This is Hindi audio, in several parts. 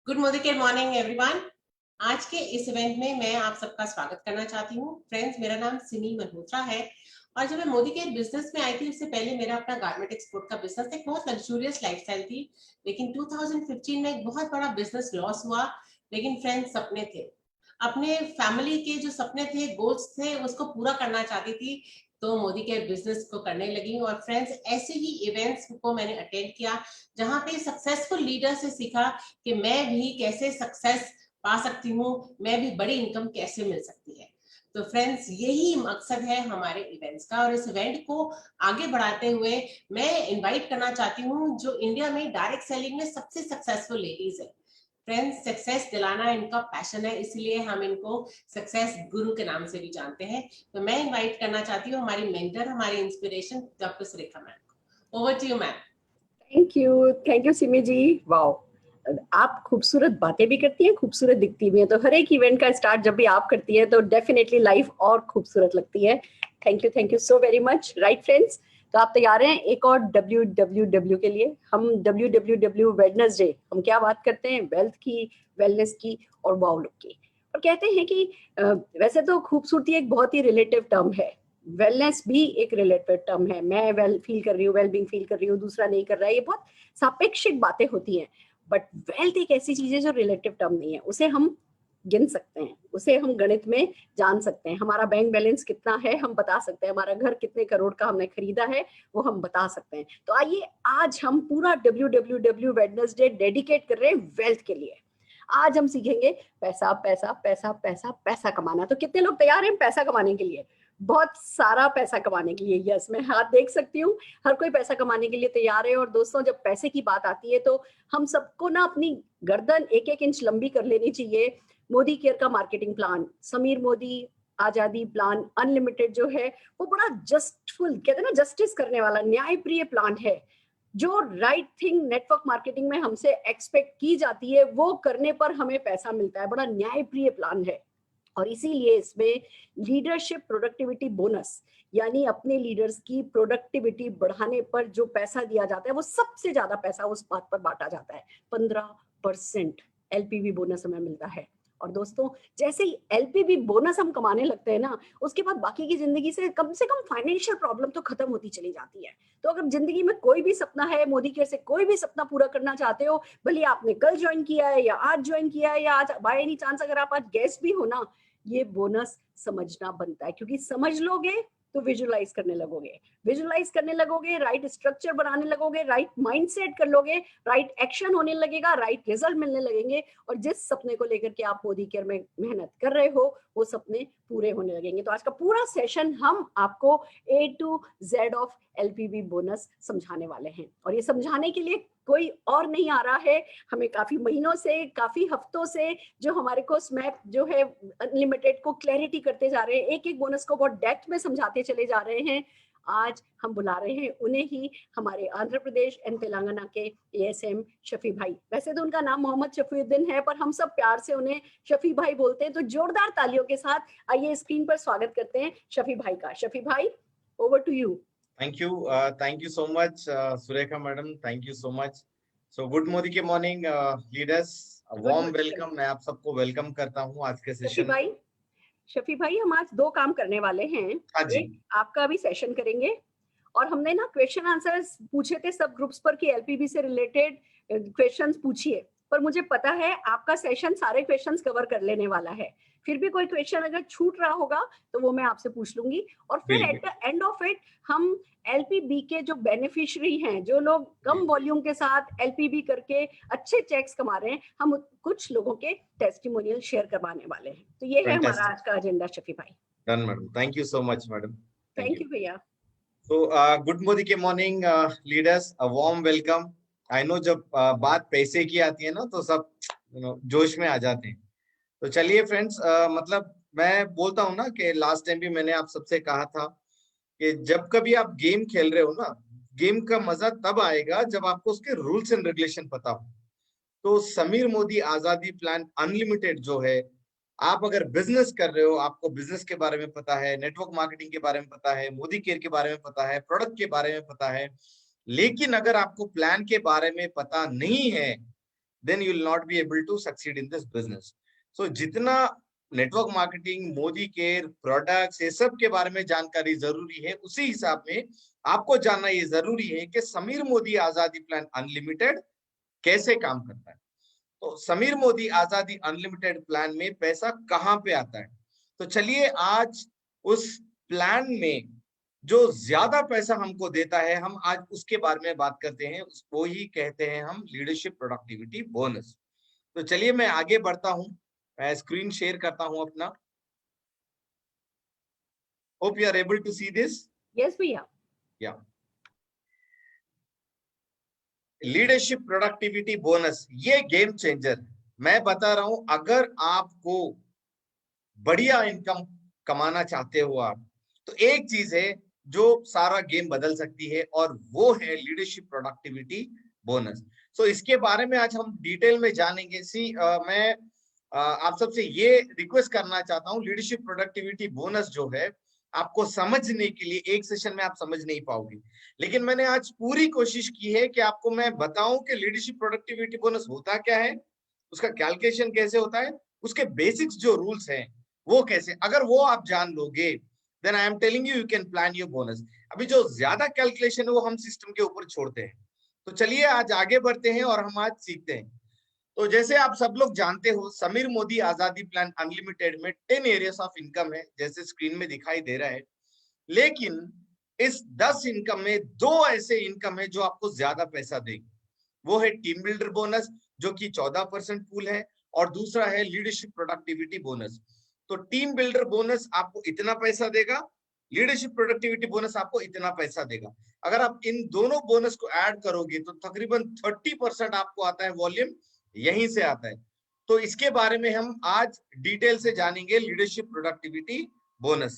Good morning everyone. आज के इस इवेंट में मैं आप सबका स्वागत करना चाहती हूँ। फ्रेंड्स, मेरा नाम सिमी मल्होत्रा है और जब मैं मोदी के बिजनेस में आई थी उससे पहले मेरा अपना गारमेंट एक्सपोर्ट का बिजनेस एक बहुत लग्जूरियस लाइफस्टाइल थी। लेकिन 2015 में एक बहुत बड़ा बिजनेस लॉस हुआ। लेकिन फ्रेंड्स, सपने थे, अपने फैमिली के जो सपने थे, गोल्स थे, उसको पूरा करना चाहती थी, तो मोदी के बिजनेस को करने लगी। और फ्रेंड्स, ऐसे ही इवेंट्स को मैंने अटेंड किया जहां पे सक्सेसफुल लीडर से सीखा कि मैं भी कैसे सक्सेस पा सकती हूँ, मैं भी बड़ी इनकम कैसे मिल सकती है। तो फ्रेंड्स, यही मकसद है हमारे इवेंट्स का। और इस इवेंट को आगे बढ़ाते हुए मैं इनवाइट करना चाहती हूँ जो इंडिया में डायरेक्ट सेलिंग में सबसे सक्सेसफुल लेडीज है। फ्रेंड्स, सक्सेस दिलाना इनका पैशन है, इसलिए हम इनको सक्सेस गुरु के नाम से भी जानते हैं। तो मैं इनवाइट करना चाहती हूँ हमारी मेंटर, हमारी inspiration doctor Surekha ma'am. Over to you ma'am. Thank you Simi ji. Wow, आप खूबसूरत बातें भी करती हैं, खूबसूरत दिखती भी हैं। तो हर एक इवेंट का स्टार्ट जब भी आप करती हैं तो डेफिनेटली लाइफ और खूबसूरत लगती है। Thank you so very much. Right friends, तो आप तैयार हैं एक और WWW के लिए? हम WWW वेडनेसडे, हम क्या बात करते हैं? वेल्थ की, वेलनेस की और वाव लुक की। और कहते हैं कि वैसे तो खूबसूरती एक बहुत ही रिलेटिव टर्म है, वेलनेस भी एक रिलेटिव टर्म है। मैं वेल फील कर रही हूँ, वेल बींग फील कर रही हूँ, दूसरा नहीं कर रहा है, ये बहुत सापेक्षिक बातें होती हैं। बट वेल्थ एक ऐसी चीज है जो रिलेटिव टर्म नहीं है, उसे हम गिन सकते हैं, उसे हम गणित में जान सकते हैं। हमारा बैंक बैलेंस कितना है हम बता सकते हैं, हमारा घर कितने करोड़ का हमने खरीदा है वो हम बता सकते हैं। तो आइए आज हम पूरा WWW वेडनेसडे डेडिकेट कर रहे हैं वेल्थ के लिए। आज हम सीखेंगे पैसा पैसा पैसा पैसा पैसा कमाना। तो कितने लोग तैयार हैं पैसा कमाने के लिए? बहुत सारा पैसा कमाने के लिए। यस, मैं हाथ देख सकती हूँ, हर कोई पैसा कमाने के लिए तैयार है। और दोस्तों, जब पैसे की बात आती है तो हम सबको ना अपनी गर्दन एक एक इंच लंबी कर लेनी चाहिए। मोदी केयर का मार्केटिंग प्लान, समीर मोदी आजादी प्लान अनलिमिटेड जो है, वो बड़ा जस्टफुल, कहते हैं ना, जस्टिस करने वाला न्यायप्रिय प्लान है। जो राइट थिंग नेटवर्क मार्केटिंग में हमसे एक्सपेक्ट की जाती है वो करने पर हमें पैसा मिलता है। बड़ा न्यायप्रिय प्लान है। और इसीलिए इसमें लीडरशिप प्रोडक्टिविटी बोनस, यानी अपने लीडर्स की प्रोडक्टिविटी बढ़ाने पर जो पैसा दिया जाता है वो सबसे ज्यादा पैसा उस बात पर बांटा जाता है। 15% LPV बोनस हमें मिलता है। और दोस्तों, जैसे ही LPV बोनस हम कमाने लगते हैं ना, उसके बाद बाकी की जिंदगी से कम फाइनेंशियल प्रॉब्लम तो खत्म होती चली जाती है। तो अगर जिंदगी में कोई भी सपना है, मोदी केयर से कोई भी सपना पूरा करना चाहते हो, भले आपने कल ज्वाइन किया है या आज ज्वाइन किया है या आज बाय एनी चांस अगर आप आज गेस्ट भी हो ना, ये बोनस समझना बनता है। क्योंकि समझ लोगे तो विजुअलाइज करने लगोगे, राइट स्ट्रक्चर बनाने लगोगे, राइट माइंडसेट कर लोगे, राइट एक्शन होने लगेगा, राइट रिजल्ट मिलने लगेंगे। और जिस सपने को लेकर के आप मोदी केयर में मेहनत कर रहे हो वो सपने पूरे होने लगेंगे। तो आज का पूरा सेशन हम आपको A to Z of LPV bonus समझाने वाले हैं। और ये समझाने के लिए कोई और नहीं आ रहा है, हमें काफी महीनों से, काफी हफ्तों से जो हमारे को स्मैप जो है अनलिमिटेड को क्लैरिटी करते जा रहे हैं, एक एक बोनस को बहुत डेप्थ में समझाते चले जा रहे हैं। आज हम बुला रहे हैं उन्हें ही, हमारे आंध्र प्रदेश एंड तेलंगाना के ASM शफी भाई। वैसे तो उनका नाम मोहम्मद शफीउद्दीन है, पर हम सब प्यार से उन्हें शफी भाई बोलते हैं। तो जोरदार तालियों के साथ आइए स्क्रीन पर स्वागत करते हैं शफी भाई का। शफी भाई, over to you. Thank you so much, Surekha madam. Thank you so much. So good morning के morning leaders. A warm welcome. मैं आप सबको वेलकम करता हूँ आज के सेशन में। शफी भाई, हम आज दो काम करने वाले हैं। एक, आपका अभी सेशन करेंगे और हमने ना क्वेश्चन आंसर्स पूछे थे सब ग्रुप्स पर कि LPV से रिलेटेड क्वेश्चंस पूछिए, पर मुझे पता है आपका सेशन सारे क्वेश्चंस कवर कर लेने वाला है। फिर भी कोई क्वेश्चन अगर छूट रहा होगा तो वो मैं आपसे पूछ लूंगी। और फिर at the end of it हम LPV के जो बेनिफिशियरी हैं, जो लोग कम वॉल्यूम के साथ LPV करके अच्छे चेक्स कमा रहे हैं, हम कुछ लोगों के टेस्टिमोनियल शेयर करवाने वाले हैं। तो ये है हमारा आज का एजेंडा शफी भाई। Done madam, thank you so much madam. Thank you भैया। तो गुड मॉर्निंग के morning leaders, a warm welcome. I know जब बात पैसे की आती है ना तो सब जोश में आ जाते हैं। तो चलिए फ्रेंड्स, मतलब मैं बोलता हूँ ना कि लास्ट टाइम भी मैंने आप सबसे कहा था कि जब कभी आप गेम खेल रहे हो ना, गेम का मजा तब आएगा जब आपको उसके रूल्स एंड रेगुलेशन पता हो। तो समीर मोदी आजादी प्लान अनलिमिटेड जो है, आप अगर बिजनेस कर रहे हो, आपको बिजनेस के बारे में पता है, नेटवर्क मार्केटिंग के बारे में पता है, मोदी केयर के बारे में पता है, प्रोडक्ट के बारे में पता है, लेकिन अगर आपको प्लान के बारे में पता नहीं है then you will not be able to succeed in this business. So जितना network marketing, Modi care, products, ये सब के बारे में जानकारी जरूरी है, उसी हिसाब में आपको जानना ये जरूरी है कि समीर मोदी आजादी प्लान अनलिमिटेड कैसे काम करता है। तो समीर मोदी आजादी अनलिमिटेड प्लान में पैसा कहाँ पे आता है? तो चलिए आज उस प्लान में जो ज्यादा पैसा हमको देता है, हम आज उसके बारे में बात करते हैं। वो ही कहते हैं हम लीडरशिप प्रोडक्टिविटी बोनस। तो चलिए मैं आगे बढ़ता हूं, मैं स्क्रीन शेयर करता हूं अपना। Hope you are able to see this. Yes भैया। या लीडरशिप प्रोडक्टिविटी बोनस ये गेम चेंजर, मैं बता रहा हूं। अगर आपको बढ़िया इनकम कमाना चाहते हो आप, तो एक चीज है जो सारा गेम बदल सकती है, और वो है लीडरशिप प्रोडक्टिविटी बोनस। सो इसके बारे में आज हम डिटेल में जानेंगे। मैं आप सबसे ये रिक्वेस्ट करना चाहता हूँ, लीडरशिप प्रोडक्टिविटी बोनस जो है आपको समझने के लिए एक सेशन में आप समझ नहीं पाओगे, लेकिन मैंने आज पूरी कोशिश की है कि आपको मैं बताऊं कि लीडरशिप प्रोडक्टिविटी बोनस होता क्या है, उसका कैलकुलेशन कैसे होता है, उसके बेसिक्स जो रूल्स हैं वो कैसे, अगर वो आप जान लोगे then I am telling you can plan your bonus। अभी जो ज्यादा कैलकुलेशन है वो हम सिस्टम के ऊपर छोड़ते हैं। तो चलिए आज आगे बढ़ते हैं और हम आज सीखते हैं। तो जैसे आप सब लोग जानते हो, समीर मोदी आजादी प्लान अनलिमिटेड में 10 एरियाज ऑफ इनकम है, जैसे स्क्रीन में दिखाई दे रहा है। लेकिन इस 10 इनकम में 2 ऐसे इनकम है जो आपको ज्यादा पैसा देंगे। वो है टीम बिल्डर बोनस जो कि 14% पूल है, और दूसरा है लीडरशिप प्रोडक्टिविटी बोनस। तो टीम बिल्डर बोनस आपको इतना पैसा देगा, लीडरशिप प्रोडक्टिविटी बोनस आपको इतना पैसा देगा। अगर आप इन दोनों बोनस को ऐड करोगे तो तकरीबन 30% आपको आता है वॉल्यूम, यहीं से आता है। तो इसके बारे में हम आज डिटेल से जानेंगे, लीडरशिप प्रोडक्टिविटी बोनस।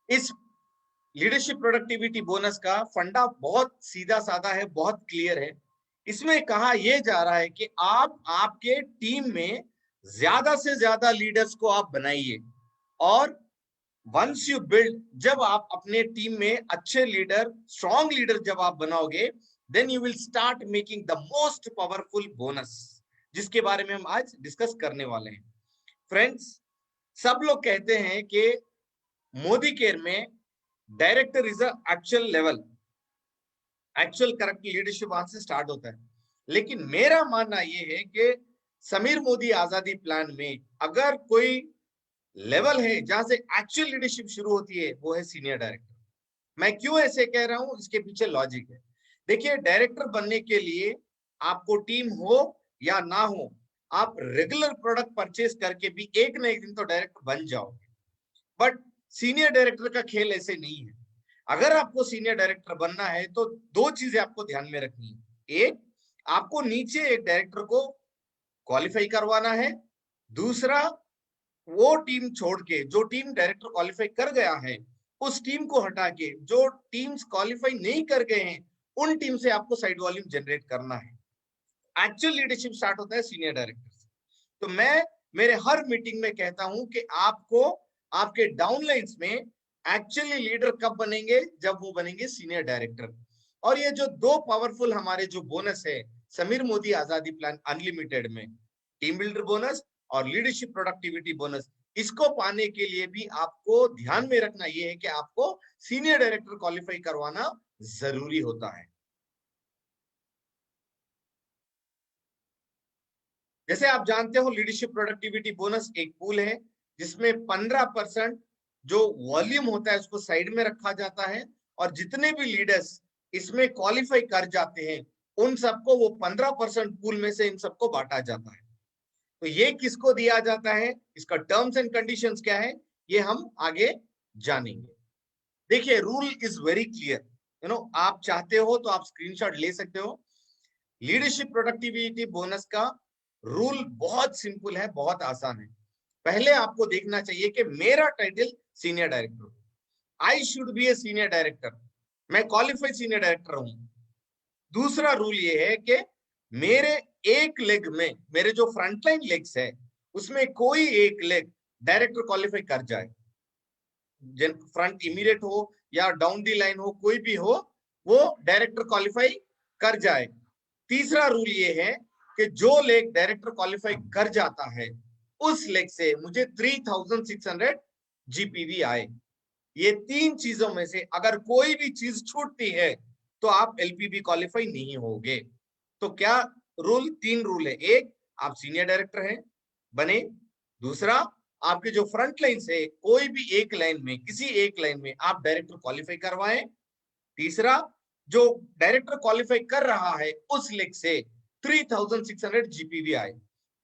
इस लीडरशिप प्रोडक्टिविटी बोनस का फंडा बहुत सीधा साधा है, बहुत क्लियर है। इसमें कहा यह जा रहा है कि आप आपके टीम में ज्यादा से ज्यादा लीडर्स को आप बनाइए, और वंस यू बिल्ड, जब आप अपने टीम में अच्छे लीडर, स्ट्रॉन्ग लीडर जब आप बनाओगे, then you will start making the most powerful bonus, जिसके बारे में हम आज डिस्कस करने वाले हैं। फ्रेंड्स, सब लोग कहते हैं कि मोदी केयर में director is a actual level, actual correct leadership वहां से स्टार्ट होता है। लेकिन मेरा मानना यह है कि समीर मोदी आजादी प्लान में अगर कोई लेवल है जहां से एक्चुअल लीडरशिप शुरू होती है, वो है सीनियर डायरेक्टर। मैं क्यों ऐसे कह रहा हूं, इसके पीछे लॉजिक है। देखिए, डायरेक्टर बनने के लिए आपको टीम हो या ना हो, आप रेगुलर प्रोडक्ट परचेज करके भी एक ना एक दिन तो डायरेक्टर बन जाओगे। बट सीनियर डायरेक्टर का खेल ऐसे नहीं है। अगर आपको सीनियर डायरेक्टर बनना है तो 2 चीजें आपको ध्यान में रखनी है। एक, आपको नीचे एक डायरेक्टर को क्वालिफाई करवाना है। दूसरा, वो टीम छोड़ के, जो टीम डायरेक्टर क्वालिफाई कर गया है, उस टीम को हटा के जो टीम्स क्वालिफाई नहीं कर गए हैं, उन टीम से आपको साइड वॉल्यूम जनरेट करना है। एक्चुअल लीडरशिप स्टार्ट होता है सीनियर डायरेक्टर से। तो मैं मेरे हर मीटिंग में कहता हूं कि आपको आपके डाउनलाइंस में एक्चुअली लीडर कब बनेंगे, जब वो बनेंगे सीनियर डायरेक्टर। और ये जो 2 पावरफुल हमारे जो बोनस है समीर मोदी आजादी प्लान अनलिमिटेड में, टीम बिल्डर बोनस और लीडरशिप प्रोडक्टिविटी बोनस, इसको पाने के लिए भी आपको ध्यान में रखना यह है कि आपको सीनियर डायरेक्टर क्वालिफाई करवाना जरूरी होता है। जैसे आप जानते हो, लीडरशिप प्रोडक्टिविटी बोनस एक पूल है जिसमें 15% जो वॉल्यूम होता है उसको साइड में रखा जाता है, और जितने भी लीडर्स इसमें क्वालिफाई कर जाते हैं उन सबको वो 15% पूल में से इन सबको बांटा जाता है। तो ये किसको दिया जाता है, इसका टर्म्स एंड कंडीशंस क्या है, ये हम आगे जानेंगे। देखिए, रूल इज वेरी क्लियर। आप चाहते हो तो आप स्क्रीनशॉट ले सकते हो। लीडरशिप प्रोडक्टिविटी बोनस का रूल बहुत सिंपल है, बहुत आसान है। पहले आपको देखना चाहिए कि मेरा title senior director, I should be a senior director, मैं क्वालिफाइड सीनियर डायरेक्टर हूं। दूसरा रूल ये है कि मेरे एक लेग में, मेरे जो फ्रंटलाइन लेग्स है उसमें कोई एक लेग डायरेक्टर क्वालिफाई कर जाए, फ्रंट इमीडिएट हो या डाउन दी लाइन हो, कोई भी हो, वो डायरेक्टर क्वालिफाई कर जाए। तीसरा रूल ये है कि जो लेग डायरेक्टर क्वालिफाई कर जाता है उस लेग से मुझे 3600 जीपीवी आए। ये तीन चीजों में से अगर कोई भी चीज छूटती है तो आप एलपीबी क्वालिफाई नहीं होगे। तो क्या रूल? 3 रूल है। एक, आप सीनियर डायरेक्टर हैं बने। दूसरा, आपके जो फ्रंट लाइन से कोई भी एक लाइन में, किसी एक लाइन में आप डायरेक्टर क्वालिफाई करवाएं। तीसरा, जो डायरेक्टर क्वालिफाई कर रहा है उस लेग से 3600 जीपीवी आए।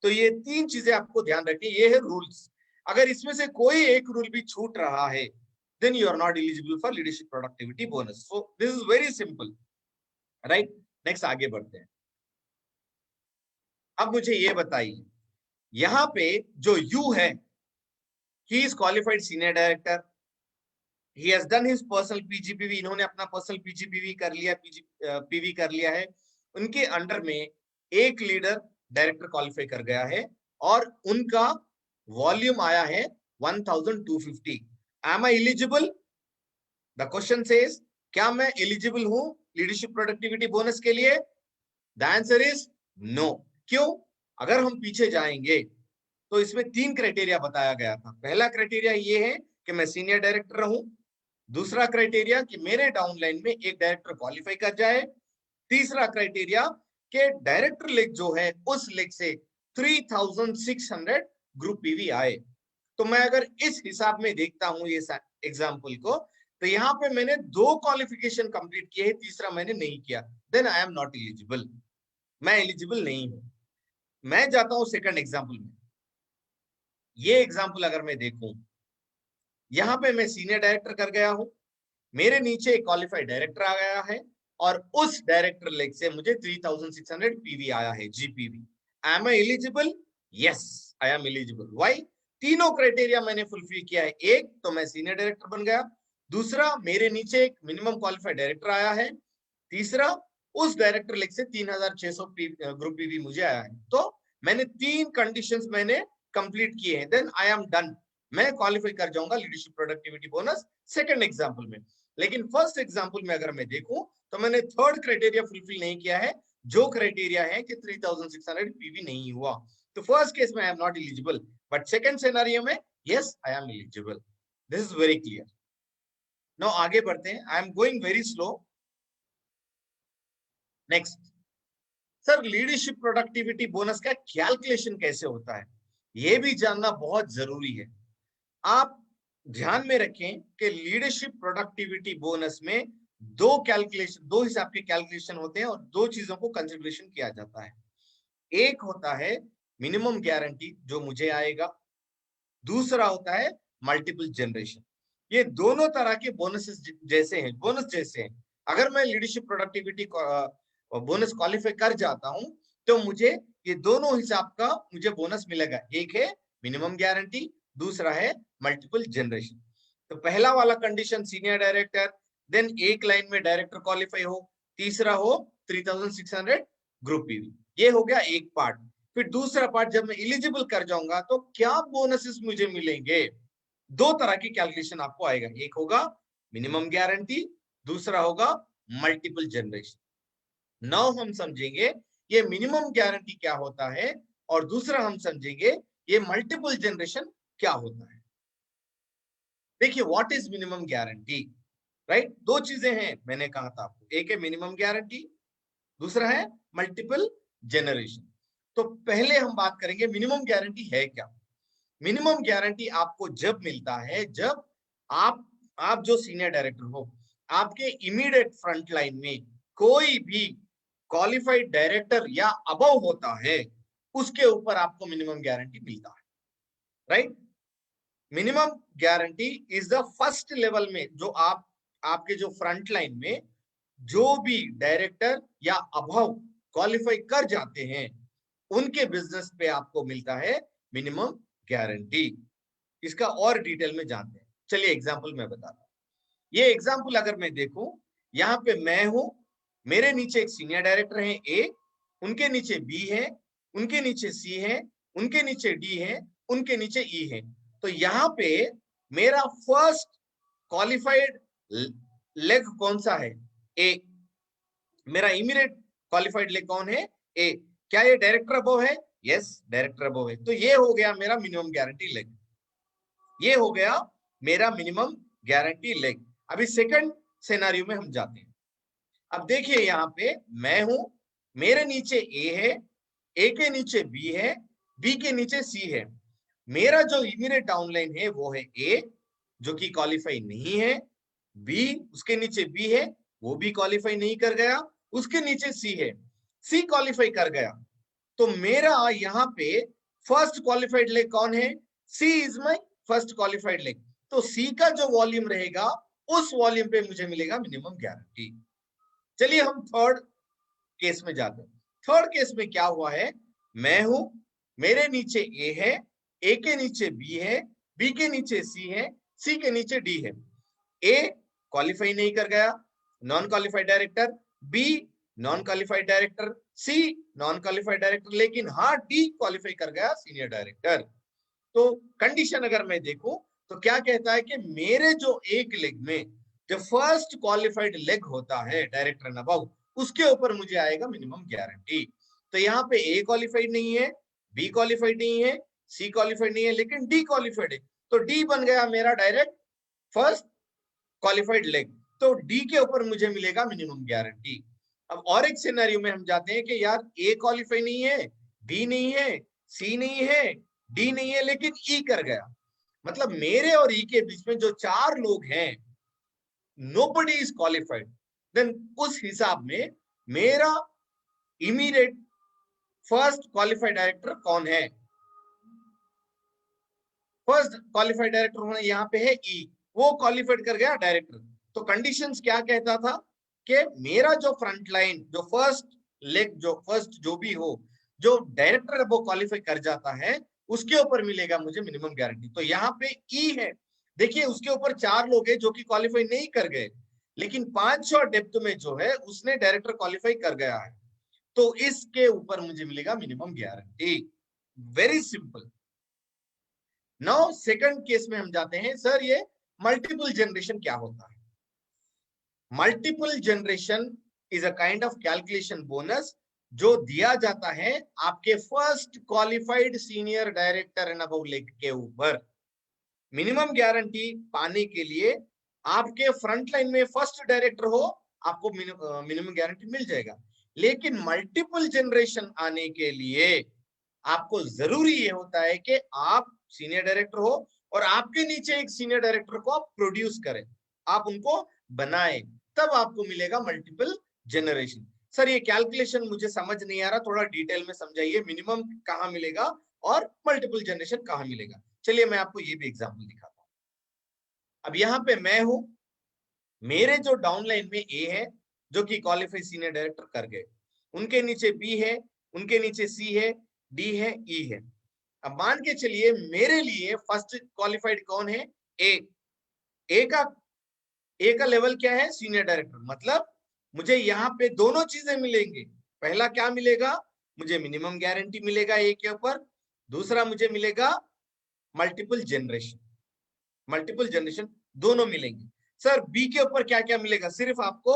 तो ये 3 चीजें आपको ध्यान रखिए, ये है रूल्स। अगर इसमें से कोई एक रूल भी छूट रहा है then you are not eligible for leadership productivity bonus. So this is very simple, right? Next आगे बढ़ते हैं। अब मुझे ये बताइए, यहां पे जो यू है, he is qualified senior director, he has done his personal PGPV, इन्होंने अपना पर्सनल PGPV कर लिया, PV कर लिया है। उनके अंडर में एक लीडर डायरेक्टर क्वालिफाई कर गया है और उनका वॉल्यूम आया है 1250। Am I eligible? The question says, क्या मैं एलिजिबल हूं लीडरशिप प्रोडक्टिविटी बोनस के लिए? The answer is no. क्यों? अगर हम पीछे जाएंगे तो इसमें 3 क्राइटेरिया बताया गया था। पहला क्राइटेरिया ये है कि मैं सीनियर डायरेक्टर रहूं। दूसरा क्राइटेरिया कि मेरे डाउनलाइन में एक डायरेक्टर क्वालिफाई कर जाए। तीसरा क्राइटेरिया कि डायरेक्टर लेग जो है उस लेग से 3600 ग्रुप पीवी आए। तो मैं अगर इस हिसाब में देखता हूं ये एग्जाम्पल को, तो यहाँ पे मैंने 2 क्वालिफिकेशन कंप्लीट किए हैं, तीसरा मैंने नहीं किया, then I am not eligible, मैं एलिजिबल नहीं हूं। मैं जाता हूं सेकंड एग्जाम्पल में। ये एग्जाम्पल अगर मैं देखूं, यहाँ पे मैं सीनियर डायरेक्टर कर गया हूं, मेरे नीचे एक क्वालिफाइड डायरेक्टर आ गया है और उस डायरेक्टर लेग से मुझे 3600 पीवी आया है, GPV. Am I eligible? Yes, I am eligible. Why? तीनों क्राइटेरिया मैंने फुलफिल किया है। एक तो मैं सीनियर डायरेक्टर बन गया, दूसरा मेरे नीचे एक मिनिमम क्वालिफाइड डायरेक्टर आया है, तीसरा उस डायरेक्टर लेग से 3600 ग्रुप पीवी मुझे आया है। तो मैंने 3 कंडीशंस मैंने कंप्लीट किए हैं, देन आई एम डन, मैं क्वालिफाई कर जाऊंगा leadership productivity bonus second example में। लेकिन फर्स्ट एग्जांपल में अगर मैं देखूं तो मैंने थर्ड क्राइटेरिया फुलफिल नहीं किया है, जो क्राइटेरिया है कि 3600 पीवी नहीं हुआ। तो फर्स्ट केस में I am not eligible, but second scenario में yes I am eligible. This is very clear. Now आगे बढ़ते हैं, I am going very slow. Next, sir leadership productivity bonus का कैलकुलेशन कैसे होता है, यह भी जानना बहुत जरूरी है। आप ध्यान में रखें कि लीडरशिप प्रोडक्टिविटी बोनस में 2 हिसाब के कैलकुलेशन होते हैं और 2 चीजों को कंसिडरेशन किया जाता है। एक होता है मिनिमम गारंटी जो मुझे आएगा, दूसरा होता है मल्टीपल जनरेशन। ये दोनों तरह के बोनस जैसे हैं। अगर मैं लीडरशिप प्रोडक्टिविटी बोनस क्वालिफाई कर जाता हूं तो मुझे ये दोनों हिसाब का मुझे बोनस मिलेगा। एक है मिनिमम गारंटी, दूसरा है मल्टीपल जनरेशन। तो पहला वाला कंडीशन सीनियर डायरेक्टर, देन एक लाइन में डायरेक्टर क्वालिफाई हो, तीसरा हो 3600 ग्रुप पीवी, ये हो गया एक पार्ट। फिर दूसरा पार्ट, जब मैं एलिजिबल कर जाऊंगा तो क्या बोनसेस मुझे मिलेंगे। 2 तरह की कैलकुलेशन आपको आएगा, एक होगा मिनिमम गारंटी, दूसरा होगा मल्टीपल जनरेशन। नाउ हम समझेंगे ये मिनिमम गारंटी क्या होता है और दूसरा हम समझेंगे ये मल्टीपल जनरेशन क्या होता है। देखिए, what is minimum guarantee, right? 2 चीजें हैं, मैंने कहा था आपको, एक है मिनिमम गारंटी, दूसरा है मल्टीपल जनरेशन। तो पहले हम बात करेंगे मिनिमम गारंटी है क्या। मिनिमम गारंटी आपको जब मिलता है जब आप जो सीनियर डायरेक्टर हो, आपके इमीडिएट फ्रंट लाइन में कोई भी क्वालिफाइड डायरेक्टर या अबव होता है, उसके ऊपर आपको मिनिमम गारंटी मिलता है, right? Minimum guarantee is the first level में जो आपके जो फ्रंट लाइन में जो भी डायरेक्टर या अबव क्वालिफाई कर जाते हैं उनके बिजनेस पे आपको मिलता है मिनिमम गारंटी। इसका और डिटेल में जानते हैं। चलिए एग्जांपल मैं बताता हूं। ये एग्जांपल अगर मैं देखूं, यहाँ पे मैं हूं, मेरे नीचे एक सीनियर डायरेक्टर है ए, उनके नीचे बी है, उनके नीचे सी है, उनके नीचे डी है, उनके नीचे ई है। तो यहाँ पे मेरा फर्स्ट क्वालिफाइड लेग कौन सा है? ए। मेरा इमीडिएट क्वालिफाइड लेग कौन है? ए। क्या ये डायरेक्टर अबव है? यस, डायरेक्टर अबव है। तो ये हो गया मेरा मिनिमम गारंटी लेग, ये हो गया मेरा मिनिमम गारंटी लेग। अभी सेकंड सिनेरियो में हम जाते हैं। अब देखिए यहाँ पे मैं हूं, मेरे नीचे ए है, ए के नीचे बी है, बी के नीचे सी है। मेरा जो इमीडिएट डाउनलाइन है वो है ए, जो कि क्वालिफाई नहीं है। बी, उसके नीचे बी है, वो भी क्वालिफाई नहीं कर गया। उसके नीचे सी है, सी क्वालिफाई कर गया। तो मेरा यहाँ पे फर्स्ट क्वालिफाइड लेग कौन है? C is my first qualified leg. तो सी का जो वॉल्यूम रहेगा उस वॉल्यूम पे मुझे मिलेगा मिनिमम गारंटी। चलिए हम थर्ड केस में जाते हैं। थर्ड केस में क्या हुआ है? मैं हूं, मेरे नीचे ए है, ए के नीचे बी है, बी के नीचे सी है, सी के नीचे डी है। ए क्वालिफाई नहीं कर गया, non qualified director. B non qualified director, C non qualified director, लेकिन हाँ डी क्वालिफाई कर गया, सीनियर डायरेक्टर। तो कंडीशन अगर मैं देखूं तो क्या कहता है कि मेरे जो एक लेग में जो फर्स्ट क्वालिफाइड लेग होता है डायरेक्टर एंड अबव, उसके ऊपर मुझे आएगा मिनिमम गारंटी। तो यहाँ पे ए क्वालिफाइड नहीं है, बी क्वालिफाइड नहीं है, सी क्वालिफाइड नहीं है, लेकिन डी क्वालिफाइड है। तो डी बन गया मेरा डायरेक्ट फर्स्ट क्वालिफाइड लेग। तो डी के ऊपर मुझे मिलेगा मिनिमम गारंटी। अब और एक सिनेरियो में हम जाते हैं कि यार ए क्वालिफाई नहीं है, बी नहीं है, सी नहीं है, डी नहीं है, लेकिन ई कर गया। मतलब मेरे और ई के बीच में जो चार लोग हैं, nobody is qualified, then उस हिसाब में मेरा इमीडिएट फर्स्ट क्वालिफाइड डायरेक्टर कौन है? फर्स्ट क्वालिफाइड डायरेक्टर यहाँ पे है ई, वो क्वालिफाइड कर गया डायरेक्टर। तो कंडीशंस क्या कहता था कि मेरा जो फ्रंट लाइन, जो फर्स्ट लेग, जो फर्स्ट जो भी हो, जो डायरेक्टर वो क्वालिफाई कर जाता है, उसके ऊपर मिलेगा मुझे मिनिमम गारंटी। तो यहाँ पे ई है, देखिए उसके ऊपर चार लोग हैं जो कि क्वालिफाई नहीं कर गए, लेकिन 500 डेप्थ में जो है उसने डायरेक्टर क्वालिफाई कर गया है, तो इसके ऊपर मुझे मिलेगा minimum guarantee. Very simple. Now second case में हम जाते हैं। सर ये मल्टीपल जनरेशन क्या होता है? Multiple generation is a kind of calculation bonus जो दिया जाता है आपके first qualified senior director and above leg के ऊपर। मिनिमम गारंटी पाने के लिए आपके फ्रंट लाइन में फर्स्ट डायरेक्टर हो, आपको मिनिमम गारंटी मिल जाएगा। लेकिन मल्टीपल जनरेशन आने के लिए आपको जरूरी ये होता है कि आप सीनियर डायरेक्टर हो और आपके नीचे एक सीनियर डायरेक्टर को आप प्रोड्यूस करें, आप उनको बनाएं, तब आपको मिलेगा मल्टीपल जनरेशन। सर ये कैलकुलेशन मुझे समझ नहीं आ रहा, थोड़ा डिटेल में समझाइए, मिनिमम कहाँ मिलेगा और मल्टीपल जनरेशन कहाँ मिलेगा। चलिए मैं आपको ये भी एग्जांपल दिखाता हूँ। अब यहाँ पे मैं हूं, मेरे जो डाउनलाइन में ए है जो कि क्वालिफाइड सीनियर डायरेक्टर कर गए, उनके नीचे बी है, उनके नीचे सी है, डी है, ई है। अब मान के चलिए मेरे लिए फर्स्ट क्वालिफाइड कौन है? ए का लेवल क्या है? Senior director. मतलब मुझे यहाँ पे दोनों चीजें मिलेंगे। पहला क्या मिलेगा? मुझे मिनिमम गारंटी मिलेगा ए के ऊपर, दूसरा मुझे मिलेगा मल्टीपल जनरेशन। मल्टीपल जनरेशन दोनों मिलेंगे। सर बी के ऊपर क्या क्या मिलेगा? सिर्फ आपको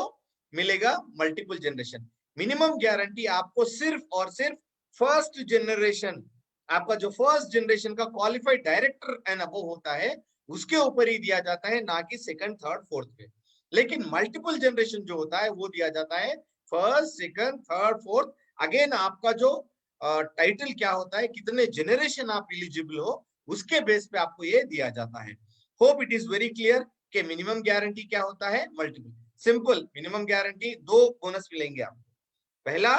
मिलेगा मल्टीपल जनरेशन। मिनिमम गारंटी आपको सिर्फ और सिर्फ फर्स्ट जनरेशन, आपका जो फर्स्ट जनरेशन का क्वालिफाइड डायरेक्टर एंड अबव होता है उसके ऊपर ही दिया जाता है, ना कि सेकंड, थर्ड, फोर्थ पे। लेकिन मल्टीपल जनरेशन जो होता है वो दिया जाता है first, second, third, fourth. Again आपका जो टाइटल क्या होता है, कितने जनरेशन आप एलिजिबल हो, उसके बेस पे आपको ये दिया जाता है। Hope it is very clear कि मिनिमम गारंटी क्या होता है, मल्टीपल। सिंपल मिनिमम गारंटी, दो बोनस मिलेंगे आपको। पहला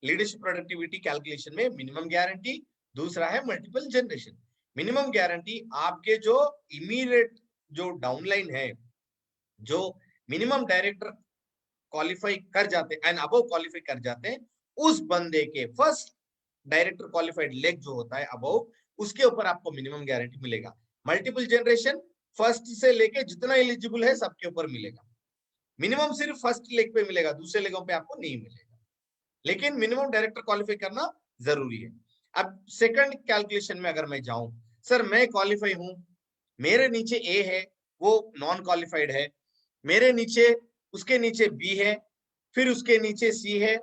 लीडरशिप प्रोडक्टिविटी कैलकुलेशन में मिनिमम गारंटी, दूसरा है मल्टीपल जनरेशन। मिनिमम गारंटी आपके जो इमीडिएट जो डाउनलाइन है, जो मिनिमम डायरेक्टर क्वालिफाई कर जाते हैं एंड अबव क्वालिफाई कर जाते हैं, उस बंदे के फर्स्ट डायरेक्टर क्वालिफाइड लेग जो होता है अबव, उसके ऊपर आपको मिनिमम गारंटी मिलेगा। मल्टीपल जनरेशन फर्स्ट से लेके जितना एलिजिबल है सबके ऊपर मिलेगा। मिनिमम सिर्फ फर्स्ट लेग पे मिलेगा, दूसरे लेगों पे आपको नहीं मिलेगा, लेकिन मिनिमम डायरेक्टर क्वालिफाई करना जरूरी है। अब सेकंड कैलकुलेशन में अगर मैं जाऊं, सर मैं क्वालिफाई हूं, मेरे नीचे ए है, वो नॉन क्वालिफाइड है, मेरे नीचे, उसके नीचे बी है, फिर उसके नीचे सी है,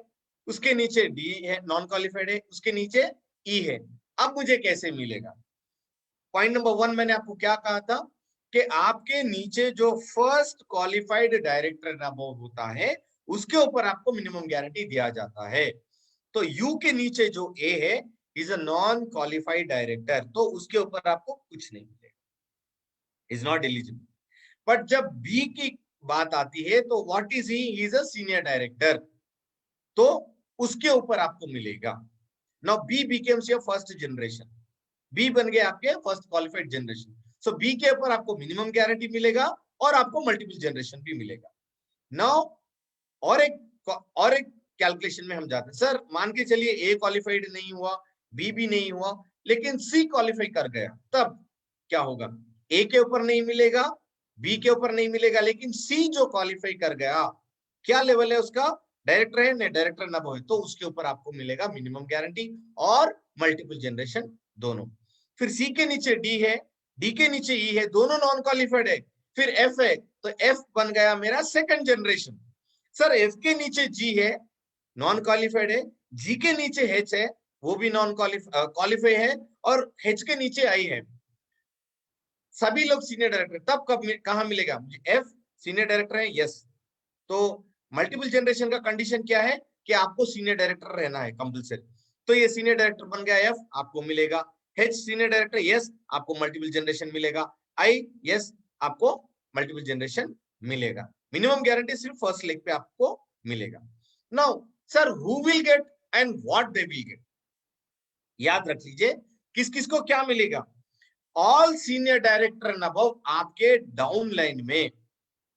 उसके नीचे डी है, नॉन क्वालिफाइड है, उसके नीचे ई है। अब मुझे कैसे मिलेगा? पॉइंट नंबर 1 मैंने आपको क्या कहा था कि आपके नीचे जो फर्स्ट क्वालिफाइड डायरेक्टर अबव होता है उसके ऊपर आपको मिनिमम गारंटी दिया जाता है। तो यू के नीचे जो ए है is a non qualified director, तो उसके ऊपर आपको कुछ नहीं मिलेगा, इज नॉट एलिजिबल। बट जब बी की बात आती है तो what is he is a senior director, तो उसके ऊपर आपको मिलेगा। Now B becomes your first generation, B बन गए आपके first qualified generation. So B के ऊपर आपको मिनिमम गारंटी मिलेगा और आपको मल्टीपल जनरेशन भी मिलेगा। नाउ और एक कैलकुलेशन में हम जाते हैं। सर मान के चलिए ए क्वालिफाइड नहीं हुआ, बी भी नहीं हुआ, लेकिन सी क्वालिफाई कर गया, तब क्या होगा? ए के ऊपर नहीं मिलेगा, बी के ऊपर नहीं मिलेगा, लेकिन सी जो क्वालिफाई कर गया, क्या लेवल है उसका? डायरेक्टर है, नहीं डायरेक्टर ना हो, तो उसके ऊपर आपको मिलेगा मिनिमम गारंटी और मल्टीपल जनरेशन दोनों। फिर सी के नीचे डी है, डी के नीचे ई है, दोनों नॉन क्वालिफाइड है, फिर एफ है, तो एफ बन गया मेरा सेकंड जनरेशन। सर एफ के नीचे जी है, नॉन क्वालिफाइड है, जी के नीचे एच है, वो भी नॉन क्वालिफाई है, और एच के नीचे आई है, सभी लोग सीनियर डायरेक्टर, तब कहां मिलेगा मुझे? एफ सीनियर डायरेक्टर है, यस। तो मल्टीपल जनरेशन का कंडीशन क्या है कि आपको सीनियर डायरेक्टर रहना है कंपल्सरी। तो ये सीनियर डायरेक्टर बन गया एफ, आपको मिलेगा। एच सीनियर डायरेक्टर, यस, आपको मल्टीपल जनरेशन मिलेगा। आई, यस, आपको मल्टीपल जनरेशन मिलेगा। मिनिमम गारंटी सिर्फ फर्स्ट लेग पे आपको मिलेगा। Now sir who will get and what they will get, याद रख लीजिए किस किस को क्या मिलेगा। All senior director and above आपके डाउन लाइन में,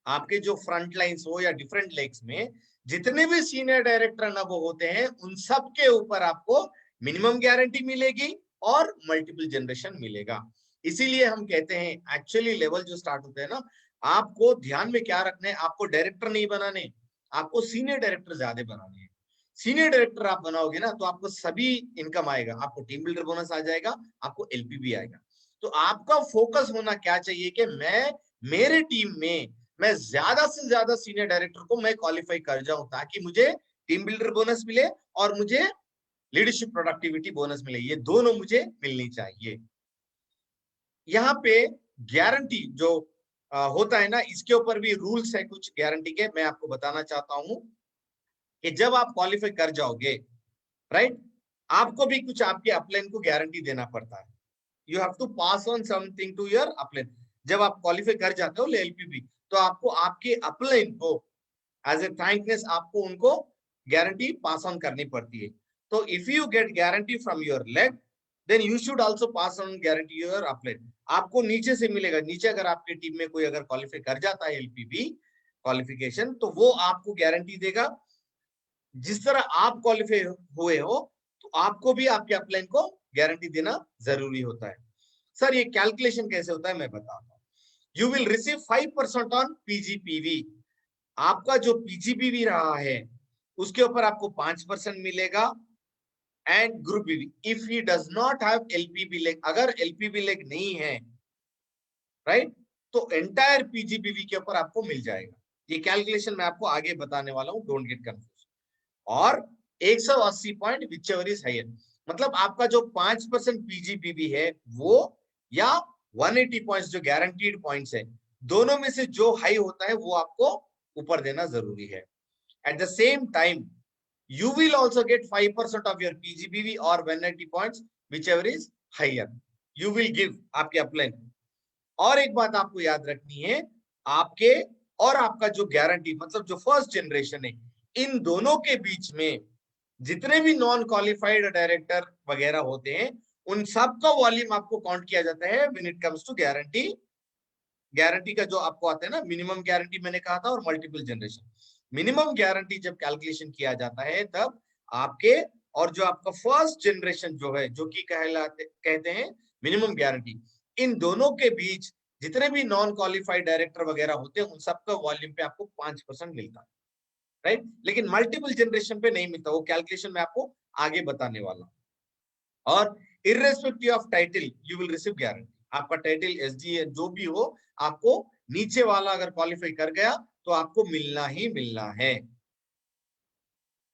आपके जो फ्रंट लाइंस हो या डिफरेंट लेग्स में जितने भी सीनियर डायरेक्टर एंड अबव होते हैं, उन सब के ऊपर आपको मिनिमम गारंटी मिलेगी और मल्टीपल जनरेशन मिलेगा। इसीलिए हम कहते हैं एक्चुअली लेवल जो स्टार्ट होते हैं ना, आपको ध्यान में क्या रखना है, आपको डायरेक्टर नहीं बनाने, आपको सीनियर डायरेक्टर ज्यादा बनाने हैं। सीनियर डायरेक्टर आप बनाओगे ना तो आपको सभी इनकम आएगा, आपको टीम बिल्डर बोनस आ जाएगा, आपको एलपी भी आएगा। तो आपका फोकस होना क्या चाहिए कि मैं मेरे टीम में मैं ज्यादा से ज्यादा सीनियर डायरेक्टर को मैं क्वालिफाई कर जाऊं, ताकि मुझे टीम बिल्डर बोनस मिले और मुझे लीडरशिप प्रोडक्टिविटी बोनस मिले, ये दोनों मुझे मिलनी चाहिए। यहाँ पे गारंटी जो होता है ना, इसके ऊपर भी रूल्स है कुछ गारंटी के, मैं आपको बताना चाहता हूं कि जब आप क्वालिफाई कर जाओगे, राइट, आपको भी कुछ आपके अपलाइन को गारंटी देना पड़ता है। You have to pass on something to your upline. जब आप क्वालिफाई कर जाते हो एलपीबी, तो आपको आपके अपलाइन को एज ए थैंकनेस आपको उनको गारंटी पास ऑन करनी पड़ती है। तो if you get guarantee from your leg, then you should also pass on guarantee your upline. आपको नीचे से मिलेगा, नीचे अगर आपकी टीम में कोई अगर क्वालिफाई कर जाता है एलपीबी क्वालिफिकेशन, तो वो आपको गारंटी देगा। जिस तरह आप क्वालिफाई हुए हो, तो आपको भी आपके अपलाइन को गारंटी देना जरूरी होता है। सर ये कैलकुलेशन कैसे होता है मैं बताता हूँ। यू विल रिसीव 5% ऑन पीजीपीवी, आपका जो पीजीपीवी रहा है उसके ऊपर आपको 5% मिलेगा। And group BV, if he does not have LPB leg, अगर एलपीबी लेग नहीं है, राइट, तो एंटायर पीजीपीवी के ऊपर आपको मिल जाएगा। ये कैलकुलेशन मैं आपको आगे बताने वाला हूं, डोंट गेट कंफ्यूज। और 180 point whichever is higher, मतलब आपका जो 5% पीजीपीवी है वो, या 180 पॉइंट्स जो गारंटीड पॉइंट्स है, दोनों में से जो हाई होता है वो आपको ऊपर देना जरूरी है। At the same time you will also get 5% of your PGPV or 180 points, whichever is higher. You will give आपके अपलाइन। और एक बात आपको याद रखनी है, आपके और आपका जो गारंटी मतलब जो फर्स्ट जनरेशन है, इन दोनों के बीच में जितने भी नॉन क्वालिफाइड डायरेक्टर वगैरह होते हैं, उन सब का वॉल्यूम आपको काउंट किया जाता है when it comes to guarantee. Guarantee का जो आपको आता है ना, मिनिमम गारंटी मैंने कहा था और मल्टीपल जनरेशन। मिनिमम गारंटी जब कैलकुलेशन किया जाता है तब आपके और जो आपका फर्स्ट जनरेशन जो है, जो कि कहते हैं मिनिमम गारंटी, इन दोनों के बीच जितने भी नॉन क्वालिफाइड डायरेक्टर वगैरह होते हैं, उन सबका वॉल्यूम पे आपको 5% मिलता है, राइट। लेकिन मल्टीपल जनरेशन पे नहीं मिलता, वो कैलकुलेशन मैं आपको आगे बताने वाला हूं। और irrespective of title you will receive guarantee. आपका टाइटल एसडी जो भी हो, आपको नीचे वाला अगर क्वालिफाई कर गया तो आपको मिलना ही मिलना है।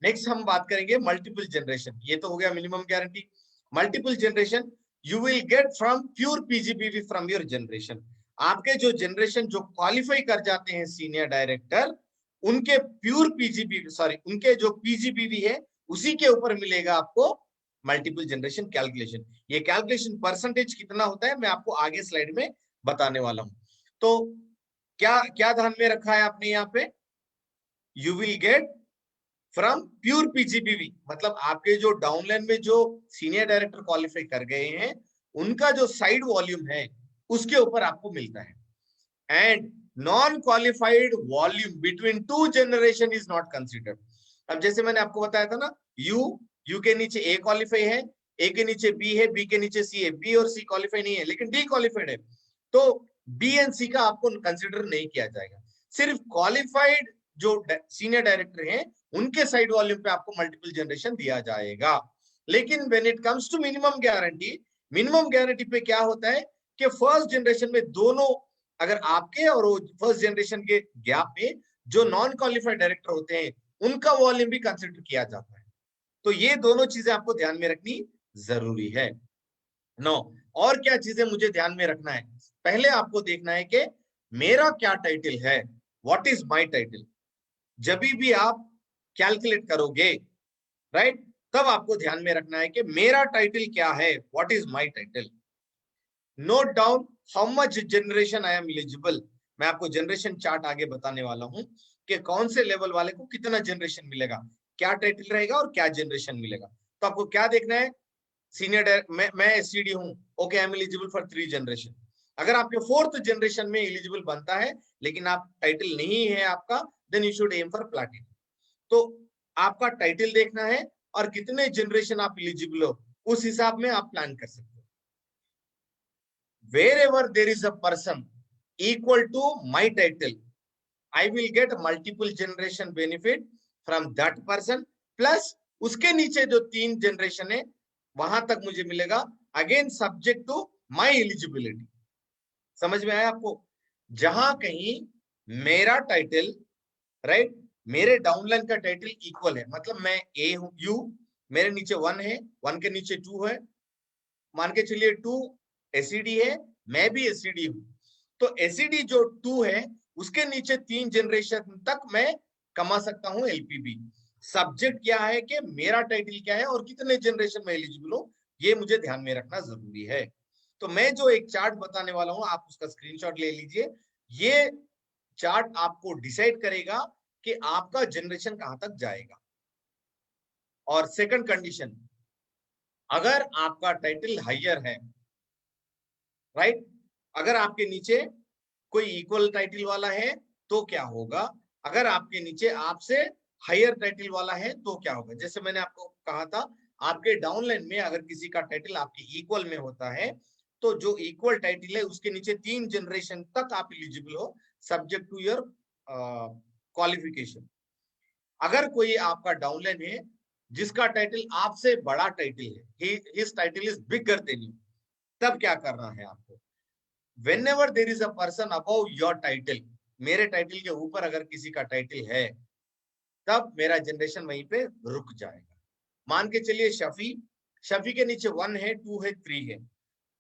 नेक्स्ट हम बात करेंगे मल्टीपल जनरेशन। ये तो हो गया minimum guarantee. Multiple generation, you will get from pure PGBV from your generation. आपके जो जनरेशन जो क्वालिफाई कर जाते हैं सीनियर डायरेक्टर, उनके प्योर पीजीबीवी, सॉरी उनके जो पीजीबीवी है उसी के ऊपर मिलेगा आपको मल्टीपल जनरेशन कैलकुलेशन। ये कैलकुलेशन परसेंटेज कितना होता है मैं आपको आगे स्लाइड में बताने वाला हूं। तो क्या क्या ध्यान में रखा है आपने यहाँ पे, you will get from pure PGBV, मतलब आपके जो डाउनलाइन में जो सीनियर डायरेक्टर क्वालिफाई कर गए हैं उनका जो साइड वॉल्यूम है उसके ऊपर आपको मिलता है। And non qualified volume between two generation is not considered. अब जैसे मैंने आपको बताया था ना, यू के नीचे ए क्वालिफाई है, ए के नीचे बी है, बी के नीचे सी है, बी और सी क्वालिफाई नहीं है लेकिन डी क्वालिफाइड है, तो बी एंड सी का आपको कंसिडर नहीं किया जाएगा। सिर्फ क्वालिफाइड जो सीनियर डायरेक्टर हैं उनके साइड वॉल्यूम पे आपको मल्टीपल जनरेशन दिया जाएगा। लेकिन when it comes to minimum guarantee पे क्या होता है कि फर्स्ट जनरेशन में दोनों, अगर आपके और फर्स्ट जनरेशन के गैप में जो नॉन क्वालिफाइड डायरेक्टर होते हैं उनका वॉल्यूम भी कंसिडर किया जाता है। तो ये दोनों चीजें आपको ध्यान में रखनी जरूरी है। नो, और क्या चीजें मुझे ध्यान में रखना है, पहले आपको देखना है कि मेरा क्या टाइटल है, व्हाट इज माय टाइटल। जब भी आप कैलकुलेट करोगे, राइट, तब आपको ध्यान में रखना है कि मेरा टाइटल क्या है, what is my title. Note down how much generation I am eligible. मैं आपको जनरेशन चार्ट आगे बताने वाला हूं कि कौन से लेवल वाले को कितना जनरेशन मिलेगा, क्या टाइटल रहेगा और क्या जनरेशन मिलेगा। तो आपको क्या देखना है, सीनियर मैं एससीडी हूं, okay, I am eligible for 3 generation. अगर आपके 4th जनरेशन में एलिजिबल बनता है लेकिन आप टाइटल नहीं है आपका, then you should aim for platinum. तो आपका टाइटल देखना है और कितने जनरेशन आप एलिजिबल हो, उस हिसाब में आप प्लान कर सकते हो। wherever there is a person equal to my title, I will get multiple generation benefit from that person, plus उसके नीचे जो 3 जनरेशन है वहां तक मुझे मिलेगा, again subject to my eligibility. समझ में आया आपको? जहां कहीं मेरा टाइटल, राइट, मेरे डाउनलाइन का टाइटल इक्वल है, मतलब मैं ए हूं, यू, मेरे नीचे 1 है, 1 के नीचे 2 है, मान के चलिए 2 एसईडी है, मैं भी एसईडी हूं, तो एसईडी जो 2 है उसके नीचे 3 जनरेशन तक मैं कमा सकता हूं एलपीबी। सब्जेक्ट क्या है कि मेरा टाइटल क्या है और कितने जनरेशन में एलिजिबल हूं, ये मुझे ध्यान में रखना जरूरी है। तो मैं जो एक चार्ट बताने वाला हूं आप उसका स्क्रीनशॉट ले लीजिए। ये चार्ट आपको डिसाइड करेगा कि आपका जनरेशन कहां तक जाएगा। और सेकंड कंडीशन, अगर आपका टाइटल हायर है, राइट, अगर आपके नीचे कोई इक्वल टाइटल वाला है तो क्या होगा, अगर आपके नीचे आपसे हायर टाइटल वाला है तो क्या होगा। जैसे मैंने आपको कहा था, आपके डाउनलाइन में अगर किसी का टाइटल आपके इक्वल में होता है तो जो इक्वल टाइटल है उसके नीचे 3 जनरेशन तक आप एलिजिबल हो, सब्जेक्ट टू योर क्वालिफिकेशन। अगर कोई आपका डाउनलाइन है जिसका टाइटल आपसे बड़ा टाइटल है, his title is bigger than you, तब क्या करना है आपको, whenever there is a person above your title, मेरे टाइटल के ऊपर अगर किसी का टाइटल है तब मेरा जनरेशन वहीं पे रुक जाएगा। मान के चलिए शफी के नीचे 1 है, 2 है, 3 है,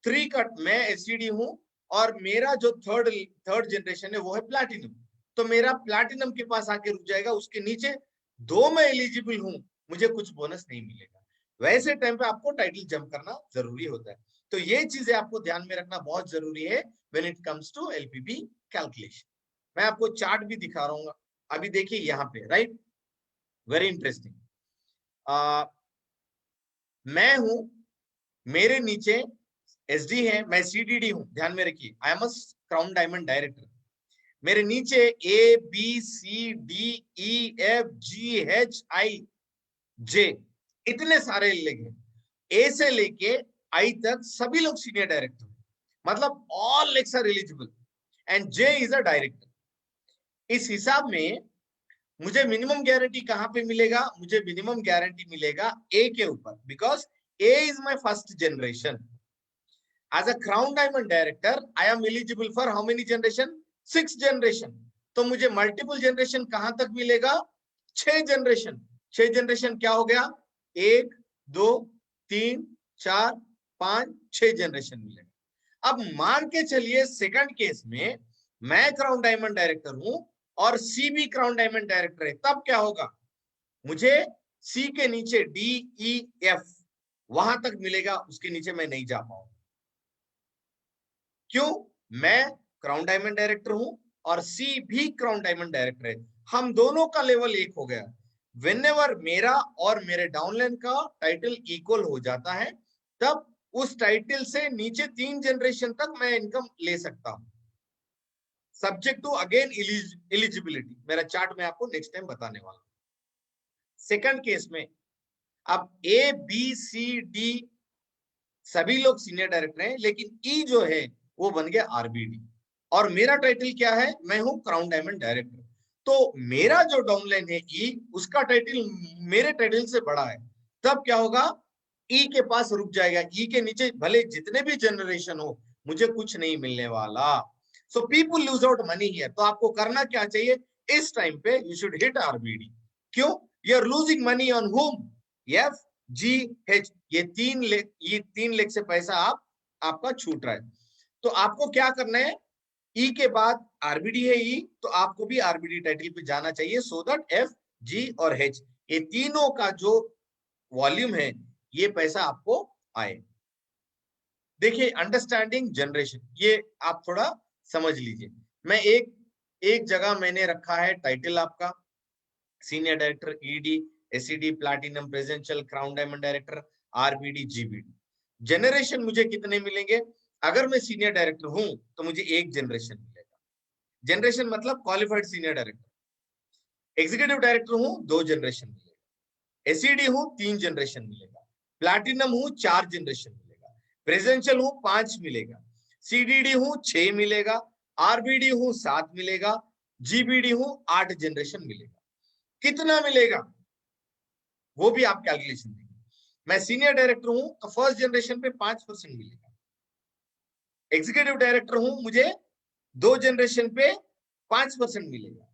3 का मैं एससीडी हूं और मेरा जो थर्ड जनरेशन है वो है प्लैटिनम, तो मेरा प्लैटिनम के पास आके रुक जाएगा, उसके नीचे 2 मैं एलिजिबल हूं, मुझे कुछ बोनस नहीं मिलेगा। वैसे टाइम पे आपको टाइटल जंप करना जरूरी होता है। तो ये चीजें आपको ध्यान में रखना बहुत जरूरी है when it comes to LPB calculation. मैं आपको चार्ट भी दिखा रहा हूँ, अभी देखिए यहाँ पे, राइट, वेरी इंटरेस्टिंग। मैं हूं, मेरे नीचे एसडी है, मैं सीडीडी हूं, ध्यान में रखिए, I am a crown diamond director. मेरे नीचे A B C D E F G H I J इतने सारे लेग हैं, ए से लेके आई तक सभी लोग सीनियर डायरेक्टर, मतलब all legs are eligible and J is a director. इस हिसाब में मुझे मिनिमम गारंटी कहां पे मिलेगा, मुझे मिनिमम गारंटी मिलेगा ए के ऊपर, because A is my first generation. As a crown diamond director I am eligible for how many generation, 6 generation. तो मुझे मल्टीपल जनरेशन कहां तक मिलेगा? 6 जनरेशन। 6 जनरेशन क्या हो गया? 1 2 3 4 5 6 जनरेशन मिलेगा। अब मान के चलिए सेकंड केस में मैं क्राउन डायमंड डायरेक्टर हूं और सी भी क्राउन डायमंड डायरेक्टर है, तब क्या होगा? मुझे सी के नीचे डी ई एफ वहां तक मिलेगा, उसके नीचे मैं नहीं जा पाऊंगा। क्यों? मैं क्राउन डायमंड डायरेक्टर हूं और सी भी क्राउन डायमंड डायरेक्टर है, हम दोनों का लेवल एक हो गया। व्हेनेवर मेरा और मेरे डाउनलाइन का टाइटल इक्वल हो जाता है, तब उस टाइटल से नीचे 3 जनरेशन तक मैं इनकम ले सकता हूं, सब्जेक्ट टू अगेन एलिजिबिलिटी। मेरा चार्ट मैं आपको नेक्स्ट टाइम बताने वाला हूं। सेकंड केस में अब ए बी सी डी सभी लोग सीनियर डायरेक्टर हैं, लेकिन ई जो है वो बन गया आरबीडी और मेरा टाइटल क्या है? मैं हूं क्राउन डायमंड डायरेक्टर। तो मेरा जो डाउनलाइन है ई, उसका टाइटल मेरे टाइटल से बड़ा है, तब क्या होगा? ई के पास रुक जाएगा, ई के नीचे भले जितने भी जनरेशन हो मुझे कुछ नहीं मिलने वाला। So people lose out money here. तो आपको करना क्या चाहिए इस टाइम पे? You should hit RBD. क्यों? You are losing money on whom? F G H. ये 3 लेख से पैसा आपका छूट रहा है। तो आपको क्या करना है? ई के बाद आरबीडी है ई, तो आपको भी आरबीडी टाइटल पे जाना चाहिए, सो दैट एफ जी और एच ये तीनों का जो वॉल्यूम है ये पैसा आपको आए। देखिए अंडरस्टैंडिंग जनरेशन, ये आप थोड़ा समझ लीजिए। मैं एक जगह मैंने रखा है टाइटल आपका senior director, ED, SED, platinum, presidential, crown diamond director, RBD, GBD. Generation मुझे कितने मिलेंगे? अगर मैं सीनियर डायरेक्टर हूं तो मुझे 1 जनरेशन मिलेगा। जनरेशन मतलब qualified senior director. Executive director हूं 2 जनरेशन मिलेगा। एसईडी हूं 3 जनरेशन मिलेगा। प्लैटिनम हूं 4 जनरेशन मिलेगा। प्रेसिडेंशियल हूं 5 मिलेगा। सीडीडी हूं 6 मिलेगा। आरबीडी हूं 7 मिलेगा। जीबीडी हूं 8 जनरेशन मिलेगा। कितना मिलेगा वो भी आप कैलकुलेशन देंगे। मैं सीनियर डायरेक्टर हूं तो फर्स्ट जनरेशन पे 5% मिलेगा। एग्जीक्यूटिव डायरेक्टर हूं, मुझे 2 जनरेशन पे 5% मिलेगा।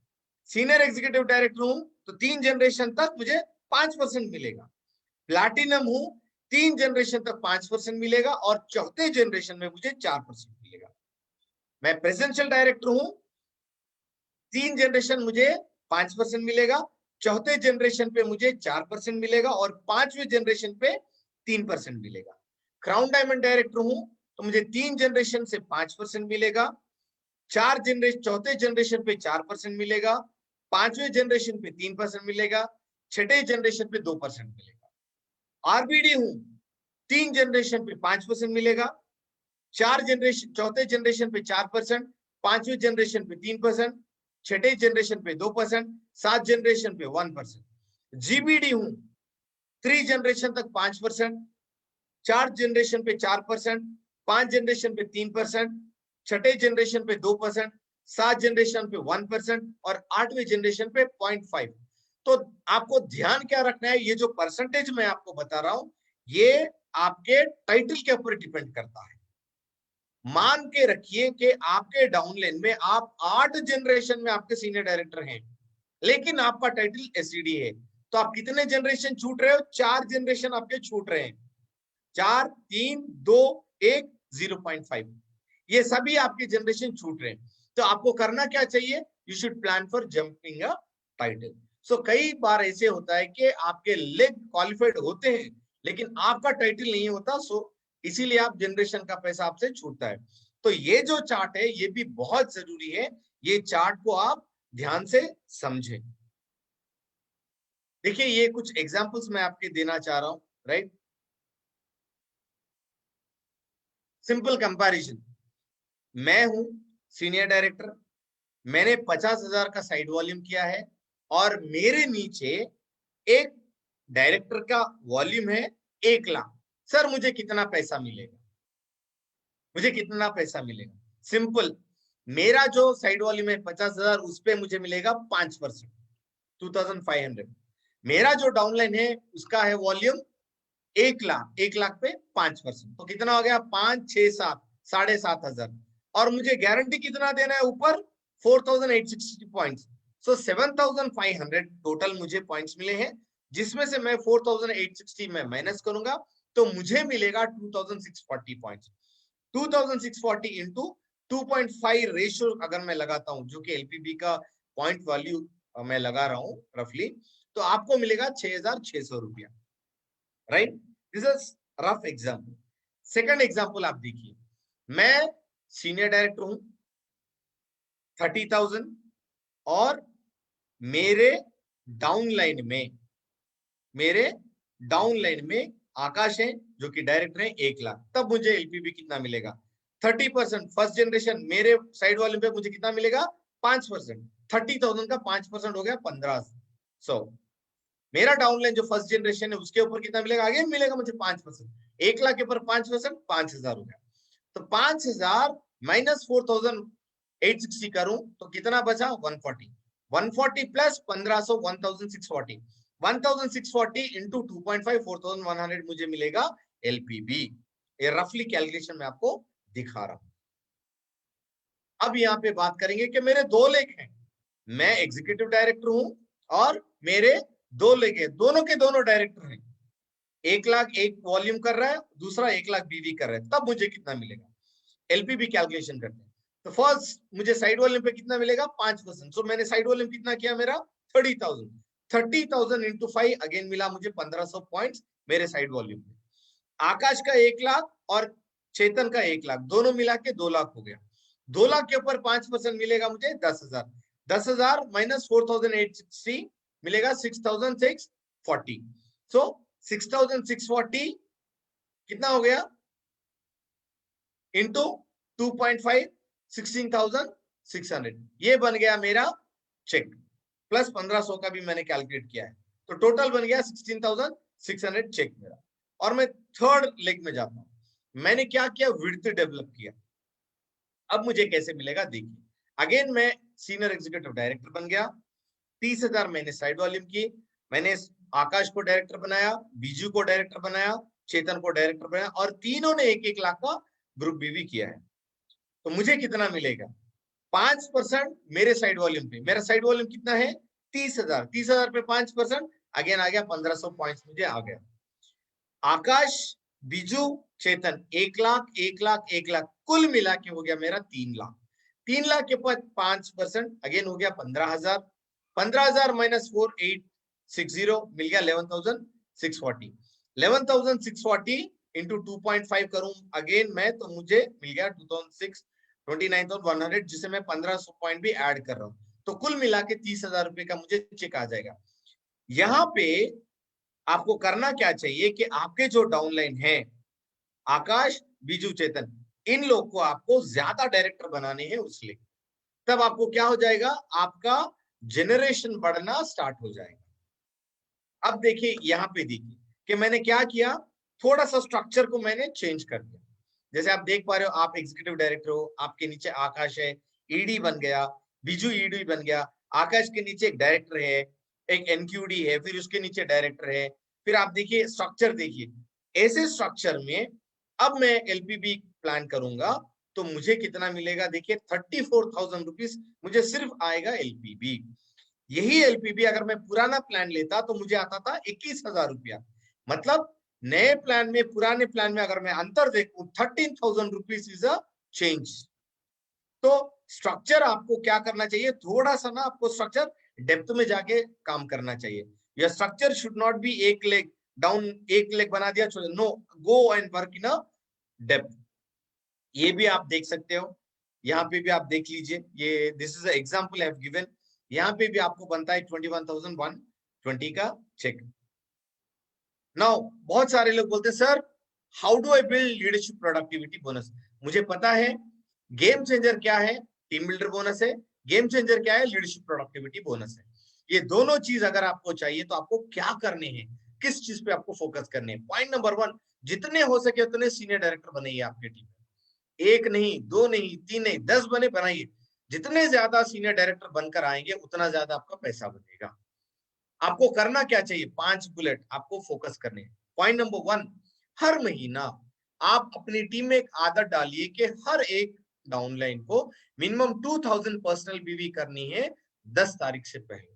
सीनियर एग्जीक्यूटिव डायरेक्टर हूं तो 3 जनरेशन तक मुझे 5% मिलेगा। प्लैटिनम हूं, 3 जनरेशन तक 5% मिलेगा और चौथे जनरेशन में मुझे 4% मिलेगा। मैं प्रेसिडेंशियल डायरेक्टर हूं, 3 जनरेशन मुझे 5% मिलेगा, चौथे जनरेशन पे मुझे 4% मिलेगा और 5वें जनरेशन पे 3% मिलेगा। क्राउन डायमंड डायरेक्टर हूं तो मुझे 3 जनरेशन से 5% मिलेगा, चौथे जनरेशन पे 4% मिलेगा, 5वें जनरेशन पे 3% मिलेगा, छठे जनरेशन पे 2% मिलेगा। आरबीडी हूं, 3 जनरेशन पे 5% मिलेगा, चौथे जनरेशन पे 4%, 5वें जनरेशन पे 3%, छठे जनरेशन पे 2%, 7 जनरेशन पे 1%। जीबीडी हूं, 3 जनरेशन तक 5%, 4 जनरेशन पे 4%, 5 जनरेशन पे 3%, छठे जनरेशन पे 2%, 7 जनरेशन पे 1% और 8वें जनरेशन पे 0.5। तो आपको ध्यान क्या रखना है? ये जो परसेंटेज मैं आपको बता रहा हूं ये आपके टाइटल के ऊपर डिपेंड करता है। मान के रखिए कि आपके डाउनलाइन में आप 8 जनरेशन में आपके सीनियर डायरेक्टर हैं, लेकिन आपका टाइटल एसईडी है, तो आप कितने जनरेशन छूट रहे हो? 4 जनरेशन आपके छूट रहे हैं। 4 3 2 1 0.5 ये सभी आपके जनरेशन छूट रहे हैं। तो आपको करना क्या चाहिए? You should plan for jumping a title. So कई बार ऐसे होता है कि आपके लेग क्वालिफाइड होते हैं लेकिन आपका टाइटल नहीं होता, सो इसीलिए आप जनरेशन का पैसा आपसे छूटता है। तो ये जो चार्ट है ये भी बहुत जरूरी है, ये चार्ट को आप ध्यान से समझें। देखिए ये कुछ एग्जांपल्स मैं आपके देना चाह रहा हूं, राइट? सिंपल कंपैरिजन, मैं हूं सीनियर डायरेक्टर, मैंने 50,000 का साइड वॉल्यूम किया है और मेरे नीचे एक डायरेक्टर का वॉल्यूम है 1 लाख। सर मुझे कितना पैसा मिलेगा? मुझे कितना पैसा मिलेगा? सिंपल, मेरा जो साइड वॉल्यूम है 50,000 उस पे मुझे मिलेगा 5%, 2500। मेरा जो डाउनलाइन है उसका है वॉल्यूम 1 लाख, 1 लाख पे 5%, तो कितना हो गया? 5 6 7 7,500। और मुझे गारंटी कितना देना है ऊपर? 4860 पॉइंट्स। सो 7500 टोटल मुझे पॉइंट्स मिले हैं, जिसमें से मैं 4860 में माइनस करूंगा तो मुझे मिलेगा 2640 पॉइंट्स। 2640 इंटू 2.5 रेशियो अगर मैं लगाता हूं, जो कि एलपीबी का पॉइंट वैल्यू मैं लगा रहा हूं रफली, तो आपको मिलेगा 6600 रुपया। Right, this is rough example. Second example आप देखिए, मैं सीनियर डायरेक्टर हूं 30,000 और मेरे डाउनलाइन में आकाश है जो कि डायरेक्टर है 1 लाख। तब मुझे एलपीबी कितना मिलेगा? 30% फर्स्ट जनरेशन मेरे साइड वाले पे मुझे कितना मिलेगा? 5%। 30,000 का 5% हो गया 1500। मेरा डाउनलाइन जो फर्स्ट जनरेशन है उसके ऊपर कितना मिलेगा? आगे मिलेगा मुझे 5%। 1 लाख के ऊपर 5%, 5000 हो गया। तो 5000 माइनस 4860 करूं तो कितना बचा? 140। 140 प्लस 1500, 1640। 1640 इंटू 2.5, 4100 मुझे मिलेगा एलपीबी। ये रफली कैलकुलेशन में आपको दिखा रहा हूं। अब यहाँ पे बात करेंगे कि मेरे 2 लेख हैं, मैं एग्जीक्यूटिव डायरेक्टर हूं और मेरे 2 लेख हैं, दोनों के दोनों डायरेक्टर हैं। 1 लाख एक वॉल्यूम कर रहा है, दूसरा 1 लाख बीवी कर रहा है, तब मुझे कितना मिलेगा? एलपीबी कैलकुलेशन करते हैं। तो फर्स्ट मुझे साइड वॉल्यूम पे कितना मिलेगा? 5%। सो मैंने साइड वॉल्यूम कितना किया? मेरा 30,000। 30,000 इंटू 5 अगेन मिला मुझे 1500 पॉइंट्स मेरे साइड वॉल्यूम पे। आकाश का 1 लाख और चेतन का 1 लाख, दोनों मिला के 2 लाख हो गया। 2 लाख के ऊपर 5% मिलेगा मुझे 10,000। 10,000 माइनस 4860 मिलेगा 6,640। सो 6,640 कितना हो गया? इंटू 2.5, 16,600। ये बन गया मेरा चेक। प्लस 1500 का भी मैंने कैलकुलेट किया है, तो टोटल बन गया 16,600 चेक मेरा। और मैं थर्ड लेग में जाता हूं। मैंने क्या किया? विड्थ डेवलप किया। अब मुझे कैसे मिलेगा देखिए। अगेन मैं सीनियर एग्जीक्यूटिव डायरेक्टर बन गया। 30,000 मैंने साइड वॉल्यूम की। मैंने आकाश को डायरेक्टर बनाया, बीजू को डायरेक्टर बनाया, चेतन को डायरेक्टर बनाया, और तीनों ने 1-1 लाख का ग्रुप बीवी किया है। तो मुझे कितना मिलेगा? 5% मेरे साइड वॉल्यूम पे। मेरा साइड वॉल्यूम कितना है? 30,000। 30,000 पे 5%, अगेन आ गया 1500 पॉइंट्स मुझे आ गया। आकाश, बीजू, चेतन 1 लाख, 1 लाख, 1 लाख, कुल मिला के हो गया मेरा 3 लाख। 3 लाख के बाद 5% अगेन हो गया 15,000। 15,000 माइनस 4860 मिल गया 11,640। 11,640 इंटू 2.5 करूं अगेन मैं, तो मुझे मिल गया 29,100, जिसे मैं 1500 पॉइंट भी ऐड कर रहा हूं। तो कुल मिला के 30,000 रुपए का मुझे चेक आ जाएगा। यहां पे आपको करना क्या चाहिए कि आपके जो डाउनलाइन है आकाश, बीजू, चेतन, इन लोग को आपको ज्यादा डायरेक्टर बनाने हैं उसलिए। तब आपको क्या हो जाएगा? आपका जनरेशन बढ़ना स्टार्ट हो जाएगा। अब देखिए, यहां पे देखिए कि मैंने क्या किया, थोड़ा सा स्ट्रक्चर को मैंने चेंज कर दिया। जैसे आप देख पा रहे हो, आप एग्जीक्यूटिव डायरेक्टर हो, आपके नीचे आकाश है, ईडी बन गया, बीजू ईडी बन गया, आकाश के नीचे एक डायरेक्टर है, एक एनक्यूडी है, फिर उसके नीचे डायरेक्टर है। फिर आप देखिए स्ट्रक्चर, देखिए ऐसे स्ट्रक्चर में अब मैं एलपीबी प्लान करूंगा तो मुझे कितना मिलेगा? देखिए 34,000 रुपीज मुझे सिर्फ आएगा एलपीबी। यही एलपीबी अगर मैं पुराना प्लान लेता तो मुझे आता था 21,000 रुपया। मतलब नए प्लान में पुराने प्लान में अगर मैं अंतर देखूं, 13,000 रुपीज इज अ चेंज। तो स्ट्रक्चर आपको क्या करना चाहिए? थोड़ा सा ना आपको स्ट्रक्चर डेप्थ में जाके काम करना चाहिए। यह स्ट्रक्चर शुड नॉट बी एक लेग डाउन, एक लेग बना दिया, no, go and work in a depth. ये भी आप देख सकते हो, यहाँ पे भी आप देख लीजिए, ये this is example I have given. यहाँ पे भी आपको बनता है 21,120 का चेक। नाउ बहुत सारे लोग बोलते हैं, sir how do I build leadership productivity bonus? मुझे पता है गेम चेंजर क्या है, टीम बिल्डर बोनस है, गेम चेंजर क्या है, लीडरशिप प्रोडक्टिविटी बोनस है। ये दोनों चीज अगर आपको चाहिए तो आपको क्या करने हैं, किस चीज पे आपको फोकस करने हैं? पॉइंट नंबर 1, जितने हो सके उतने सीनियर डायरेक्टर बनाइए आपके टीम में। 1 नहीं, 2 नहीं, 3 नहीं, 10 बने बनाइए। जितने ज्यादा सीनियर डायरेक्टर बनकर आएंगे उतना ज्यादा आपका पैसा बनेगा। आपको करना क्या चाहिए? 5 बुलेट आपको फोकस करने हैं। पॉइंट नंबर 1, हर महीना आप अपनी टीम में एक आदत डालिए कि हर एक डाउनलाइन को मिनिमम 2000 पर्सनल बीवी करनी है 10 तारीख से पहले।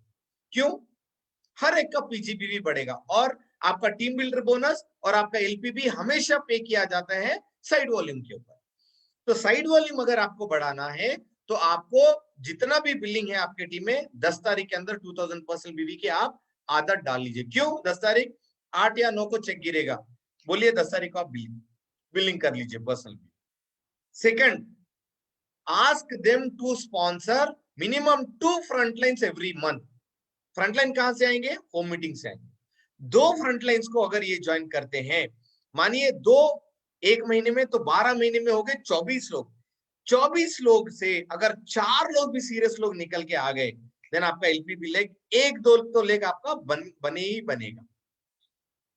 क्यों? हर एक का पीजीबीवी बढ़ेगा और आपका टीम बिल्डर बोनस और आपका एलपीबी हमेशा पे किया जाता है साइड वॉल्यूम के ऊपर। तो साइड वॉल्यूम अगर आपको बढ़ाना है तो आपको जितना भी बिलिंग है आपके टीम में 10 तारीख के अंदर 2000 पर्सनल बीवी की आप आदत डाल लीजिए। क्यों 10 तारीख? 8 या 9 को चेक गिरेगा, बोलिए 10 तारीख को आप बिलिंग कर लीजिए personal. Second, ask them to sponsor minimum 2 frontlines every month. Frontline कहां से आएंगे? होम मीटिंग से आएंगे। 2 फ्रंटलाइंस को अगर ये ज्वाइन करते हैं, मानिए 2 एक महीने में, तो 12 महीने में हो गए 24 लोग। 24 लोग से अगर 4 लोग भी सीरियस लोग निकल के आ गए, देन आपका एलपीबी लेग 1-2 तो लेग आपका बने ही बनेगा।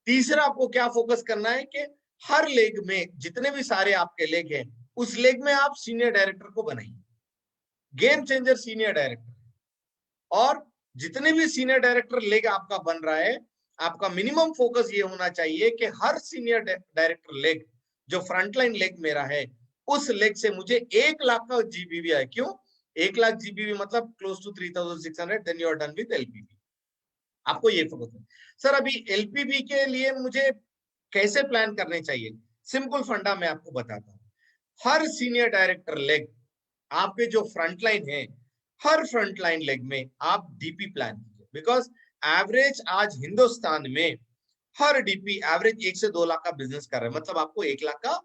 तीसरा, आपको क्या फोकस करना है कि हर लेग में जितने भी सारे आपके लेग हैं, उस लेग में आप सीनियर डायरेक्टर को बनाइए। Game changer senior director. और जितने भी सीनियर डायरेक्टर लेग आपका बन रहा है, आपका मिनिमम फोकस ये होना चाहिए कि हर सीनियर डायरेक्टर लेग जो फ्रंटलाइन लेग मेरा है, उस लेग से मुझे 1 लाख का जीबीवी आए। क्यों? 1 लाख जीबीवी मतलब close to 3600, then you are done with LPB. आपको ये फोकस है। सर अभी एलपीबी के लिए मुझे कैसे प्लान करने चाहिए? सिंपल फंडा मैं आपको बताता हूँ। हर सीनियर डायरेक्टर लेग आपके जो फ्रंटलाइन है, हर फ्रंटलाइन लेग में आप डीपी प्लान कीजिए। बिकॉज एवरेज आज हिंदुस्तान में हर डीपी एवरेज 1 से 2 लाख का बिजनेस कर रहा है, मतलब आपको 1 लाख का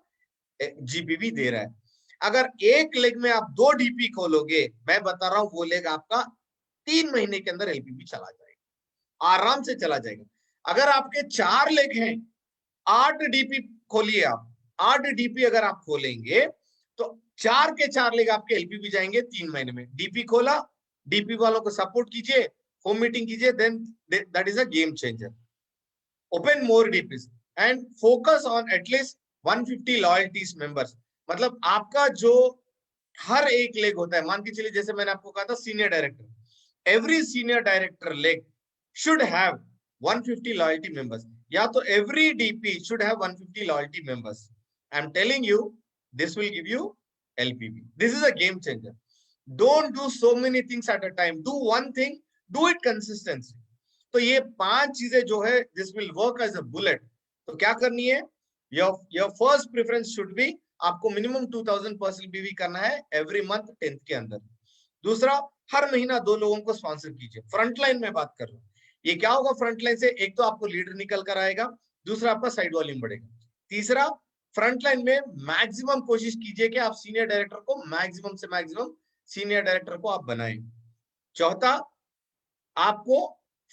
जीबीवी दे रहा है। अगर एक लेग में आप 2 डीपी खोलोगे, मैं बता रहा हूं वो लेग आपका 3 महीने के अंदर एलपीबी चला जाएगा, आराम से चला जाएगा। अगर आपके 4 लेग हैं, 8 डीपी खोलिए आप। 8 डीपी अगर आप खोलेंगे तो 4 के 4 लेग आपके एलपीबी जाएंगे 3 महीने में। डीपी खोला, डीपी वालों को सपोर्ट कीजिए, होम मीटिंग कीजिए, then that is a game changer. Open more DPs and focus on at least 150 loyalties members. मतलब आपका जो हर एक लेग होता है, मान के चलिए जैसे मैंने आपको कहा था senior director, every senior director leg should have 150 loyalty members, या तो every DP should have 150 loyalty members. I'm telling you, this will give you LPB. This is a game changer. Don't do so many things at a time. Do one thing, do it consistently. तो ये 5 चीजें जो है, this will work as a bullet. तो क्या करनी है? Your first preference should be आपको minimum 2000 पर्सनल बीवी करना है every month 10th के अंदर। दूसरा, हर महीना 2 लोगों को स्पॉन्सर कीजिए। फ्रंटलाइन में बात कर रहा हूँ। ये क्या होगा फ्रंटलाइन से? एक तो आपको लीडर निकल कर आएगा, दूसरा आपका साइड वॉल्यूम बढ़ेगा। तीसरा, फ्रंटलाइन में मैक्सिमम कोशिश कीजिए कि आप सीनियर डायरेक्टर को मैक्सिमम से मैक्सिमम सीनियर डायरेक्टर को आप बनाएं। चौथा, आपको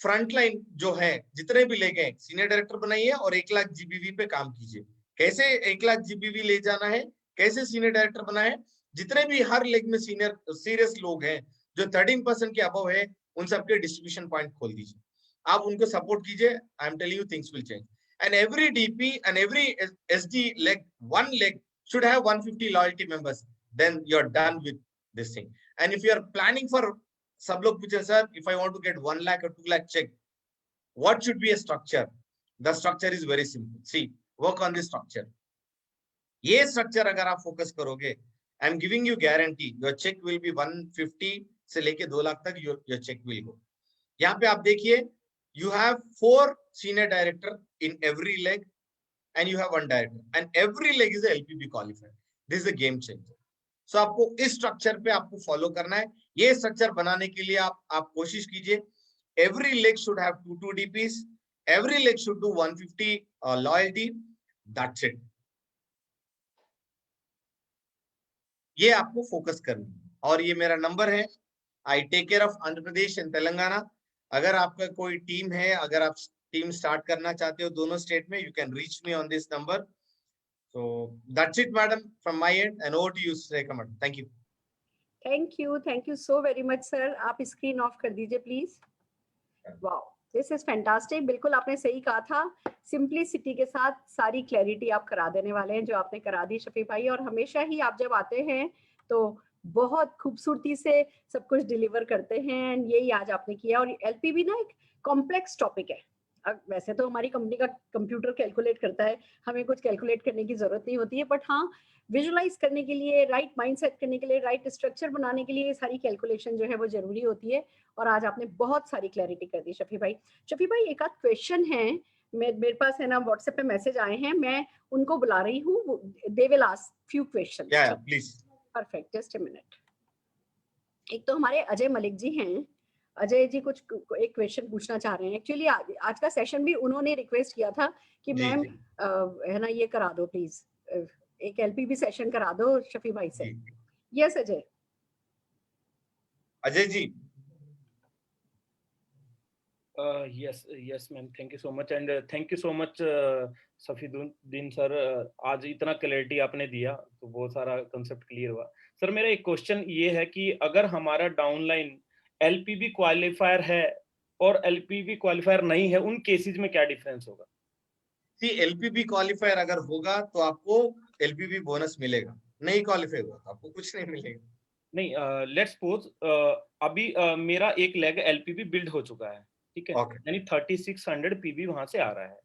फ्रंटलाइन जो है जितने भी लेके सीनियर डायरेक्टर बनाइए और 1 लाख जीबीवी पे काम कीजिए। कैसे 1 लाख जीबीवी ले जाना है, कैसे सीनियर डायरेक्टर बनाए? जितने भी हर लेग में सीरियस लोग हैं जो 13% के अबव है, उन सबके डिस्ट्रीब्यूशन पॉइंट खोल दीजिए, आप उनको सपोर्ट कीजिए। I am telling you things will change. And every DP and every SD leg, one leg should have 150 loyalty members, then you're done with this thing. And if you are planning for, सब लोग पूछे sir if I want to get 1 lakh or 2 lakh check, what should be a structure? The structure is very simple. See, work on this structure. ये स्ट्रक्चर अगर आप फोकस करोगे, I am giving you guarantee, your cheque will be 150 से लेके 2 लाख तक योर चेक विल गो। यहाँ पे आप देखिए, you have 4 senior director in every leg and you have 1 director and every leg is a LPB qualified. This is a game changer. So आपको इस स्ट्रक्चर पे आपको फॉलो करना है। ये स्ट्रक्चर बनाने के लिए आप कोशिश कीजिए, every leg should have 2 DPs, every leg should do 150 loyalty, that's it. ये आपको फोकस करना है। और ये मेरा नंबर है, I take care of Andhra Pradesh and Telangana. अगर आपका कोई टीम है, अगर आप टीम स्टार्ट करना चाहते हो दोनों स्टेट में, you can reach me on this number. So that's it madam from my end, and over to you Surekha madam. Thank you so very much sir. आप स्क्रीन ऑफ कर दीजिए please. Wow, this is fantastic. बिल्कुल आपने सही कहा था, सिंपलिसिटी के साथ सारी क्लैरिटी आप करा देने वाले हैं, जो आपने करा दी शफी भाई। और हमेशा ही आप जब आते हैं तो बहुत खूबसूरती से सब कुछ डिलीवर करते हैं, यही आज आपने किया। और एलपीबी ना एक कॉम्प्लेक्स टॉपिक है, वैसे तो हमारी कंपनी का कंप्यूटर कैलकुलेट करता है, हमें कुछ कैलकुलेट करने की जरूरत नहीं होती है, बट हाँ विजुलाइज करने के लिए, राइट माइंडसेट करने के लिए, राइट स्ट्रक्चर बनाने के लिए ये सारी कैलकुलेशन जो है वो जरूरी होती है। और आज आपने बहुत सारी क्लैरिटी कर दी शफी भाई। शफी भाई एक आध क्वेश्चन है, मेरे पास है ना व्हाट्सएप पे मैसेज आए हैं, मैं उनको बुला रही हूँ, they will ask few questions. Please. Perfect, just a minute. एक तो हमारे अजय मलिक जी हैं, अजय जी कुछ एक क्वेश्चन पूछना चाह रहे हैं। एक्चुअली आज का सेशन भी उन्होंने रिक्वेस्ट किया था कि जी, मैम जी। है ना ये करा दो प्लीज, एक एलपीबी सेशन करा दो शफी भाई से। जी। Yes Ajay. Ajay ji. yes ma'am, thank you so much and thank you so much Safiduddin sir, आज इतना क्लैरिटी आपने दिया तो बहुत सारा कंसेप्ट क्लियर हुआ। सर मेरा एक क्वेश्चन ये है कि अगर हमारा डाउनलाइन एलपीबी क्वालिफायर है और एलपीबी क्वालिफायर नहीं है, उन केसेस में क्या डिफरेंस होगा? एलपीबी क्वालिफायर अगर होगा तो आपको एलपीबी बोनस मिलेगा, नहीं क्वालिफाई हुआ तो आपको कुछ नहीं मिलेगा। नहीं, लेट्स सपोज अभी मेरा एक लेग एलपीबी बिल्ड हो चुका है, ठीक है, यानी 3600 पीबी वहां से आ रहा है।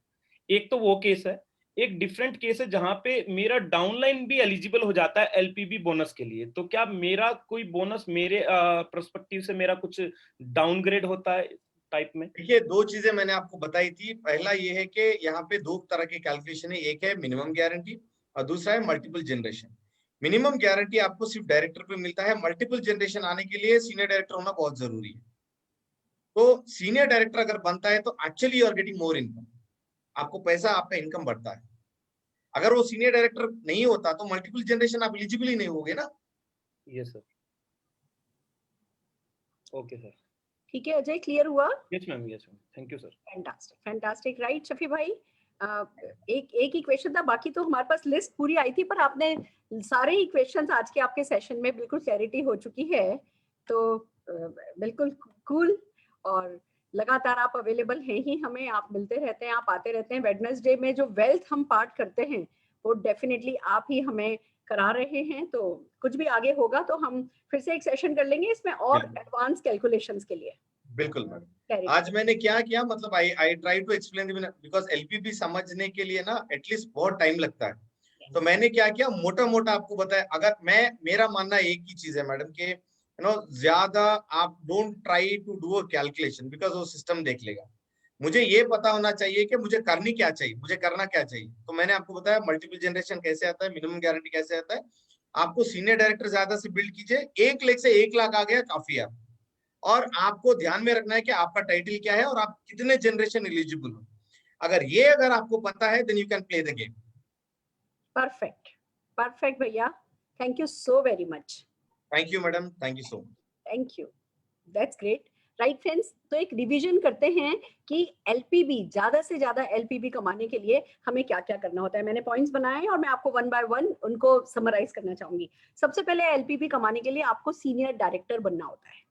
एक तो वो केस है। एक डिफरेंट केस है जहां पे मेरा डाउनलाइन भी एलिजिबल हो जाता है एलपीबी बोनस के लिए, तो क्या मेरा कोई बोनस मेरे पर्सपेक्टिव से मेरा कुछ डाउनग्रेड होता है टाइप में? देखिए, दो चीजें मैंने आपको बताई थी। पहला ये है कि यहाँ पे दो तरह के कैलकुलेशन है, एक है मिनिमम गारंटी और दूसरा है मल्टीपल जनरेशन। मिनिमम गारंटी आपको सिर्फ डायरेक्टर पे मिलता है, मल्टीपल जनरेशन आने के लिए सीनियर डायरेक्टर होना बहुत जरूरी है। तो सीनियर डायरेक्टर अगर बनता है तो actually you are getting more income, आपको पैसा, आपका इनकम बढ़ता है। अगर वो सीनियर डायरेक्टर नहीं होता तो मल्टीपल जनरेशन आप एलिजिबल ही नहीं होगे ना। Yes sir. Okay sir. ठीक है अजय, क्लियर हुआ? Yes ma'am, yes ma'am, thank you sir. Fantastic fantastic, right Shafi भाई। एक ही क्वेश्चन था, बाकी तो हमारे पास लिस्ट पूरी आई थी, पर आपने सारे ही क्वेश्चंस आज के आपके सेशन में बिल्कुल क्लैरिटी हो चुकी है, तो बिल्कुल कूल। और लगातार आप अवेलेबल हैं ही, हमें आप मिलते रहते हैं, आप आते रहते हैं। वेडनेसडे में जो वेल्थ हम पार्ट करते हैं वो डेफिनेटली आप ही हमें करा रहे हैं, तो कुछ भी आगे होगा तो हम फिर से एक सेशन कर लेंगे इसमें और एडवांस कैलकुलेशंस के लिए। बिल्कुल मैडम। आज मैंने क्या किया, मतलब I try to explain because LPB समझने के लिए ना एटलीस्ट बहुत टाइम लगता है। तो मैंने क्या किया, मोटा मोटा आपको बताया। अगर मेरा मानना एक ही चीज है मैडम के ज्यादा आप don't try to do a calculation, because वो सिस्टम देख लेगा। मुझे ये पता होना चाहिए कि मुझे करनी क्या चाहिए, मुझे करना क्या चाहिए। तो मैंने आपको बताया मल्टीपल जनरेशन कैसे आता है, मिनिमम गारंटी कैसे आता है। आपको सीनियर डायरेक्टर ज्यादा से बिल्ड कीजिए, 1 लाख से 1 लाख आ गया काफी है। और आपको ध्यान में रखना है कि आपका टाइटल क्या है और आप कितने जनरेशन एलिजिबल हो। अगर आपको पता है then you can play the game. Perfect perfect भैया, thank you so very much. Thank you madam, thank you so much. Thank you, that's great. Right friends, तो एक रिवीजन करते हैं कि एलपीबी, ज्यादा से ज्यादा एलपीबी कमाने के लिए हमें क्या क्या करना होता है। मैंने पॉइंट्स बनाए हैं और मैं आपको वन बाय वन उनको समराइज करना चाहूंगी। सबसे पहले एलपीबी कमाने के लिए आपको सीनियर डायरेक्टर बनना होता है।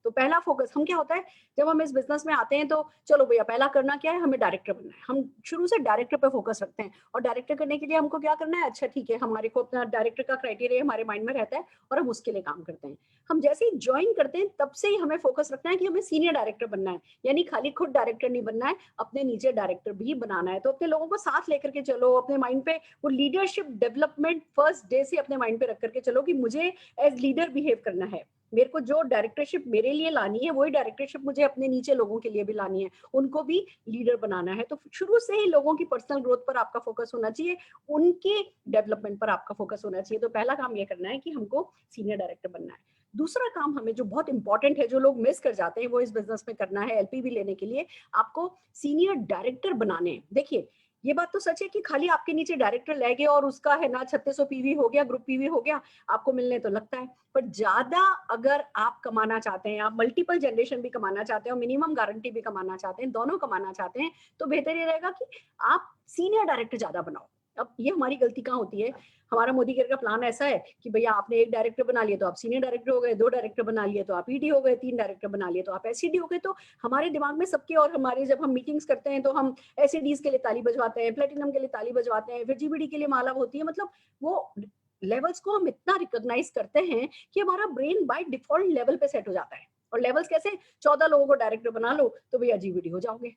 तो पहला फोकस हम क्या होता है, जब हम इस बिजनेस में आते हैं तो चलो भैया पहला करना क्या है, हमें डायरेक्टर बनना है। हम शुरू से डायरेक्टर पे फोकस रखते हैं, और डायरेक्टर करने के लिए हमको क्या करना है, अच्छा ठीक है, हमारे को अपना डायरेक्टर का क्राइटेरिया हमारे माइंड में रहता है और हम उसके लिए काम करते हैं। हम जैसे ही ज्वाइन करते हैं तब से ही हमें फोकस रखना है कि हमें सीनियर डायरेक्टर बनना है, यानी खाली खुद डायरेक्टर नहीं बनना है, अपने नीचे डायरेक्टर भी बनाना है। तो अपने लोगों को साथ लेकर के चलो, अपने माइंड पे वो लीडरशिप डेवलपमेंट फर्स्ट डे से अपने माइंड पे रख करके चलो कि मुझे एज लीडर बिहेव करना है। मेरे को जो डायरेक्टरशिप मेरे लिए लानी है वही डायरेक्टरशिप मुझे अपने नीचे लोगों के लिए भी लानी है, उनको भी लीडर बनाना है। तो शुरू से ही लोगों की पर्सनल ग्रोथ पर आपका फोकस होना चाहिए, उनके डेवलपमेंट पर आपका फोकस होना चाहिए। तो पहला काम ये करना है कि हमको सीनियर डायरेक्टर बनना है। दूसरा काम हमें जो बहुत इंपॉर्टेंट है, जो लोग मिस कर जाते हैं, वो इस बिजनेस में करना है एलपीबी लेने के लिए, आपको सीनियर डायरेक्टर बनाने हैं। देखिए ये बात तो सच है कि खाली आपके नीचे डायरेक्टर ले गए और उसका है ना 3600 पीवी हो गया, ग्रुप पीवी हो गया, आपको मिलने तो लगता है। पर ज्यादा अगर आप कमाना चाहते हैं, आप मल्टीपल जनरेशन भी कमाना चाहते हैं और मिनिमम गारंटी भी कमाना चाहते हैं, दोनों कमाना चाहते हैं, तो बेहतर ये रहेगा कि आप सीनियर डायरेक्टर ज्यादा बनाओ। अब ये हमारी गलती कहाँ होती है, हमारा मोदी केयर का प्लान ऐसा है कि भैया आपने एक डायरेक्टर बना लिया तो आप सीनियर डायरेक्टर हो गए, 2 डायरेक्टर बना लिए तो आप ईडी हो गए, 3 डायरेक्टर बना लिए तो आप एसईडी हो गए। तो हमारे दिमाग में सबके, और हमारे जब हम मीटिंग्स करते हैं तो हम एसईडीज के लिए ताली बजवाते हैं, प्लेटिनम के लिए ताली बजवाते हैं, फिर जीबीडी के लिए माला होती है। मतलब वो लेवल्स को हम इतना रिकॉग्नाइज करते हैं कि हमारा ब्रेन बाय डिफॉल्ट लेवल पे सेट हो जाता है। और लेवल्स कैसे, 14 लोगों को डायरेक्टर बना लो तो भैया जीबीडी हो जाओगे,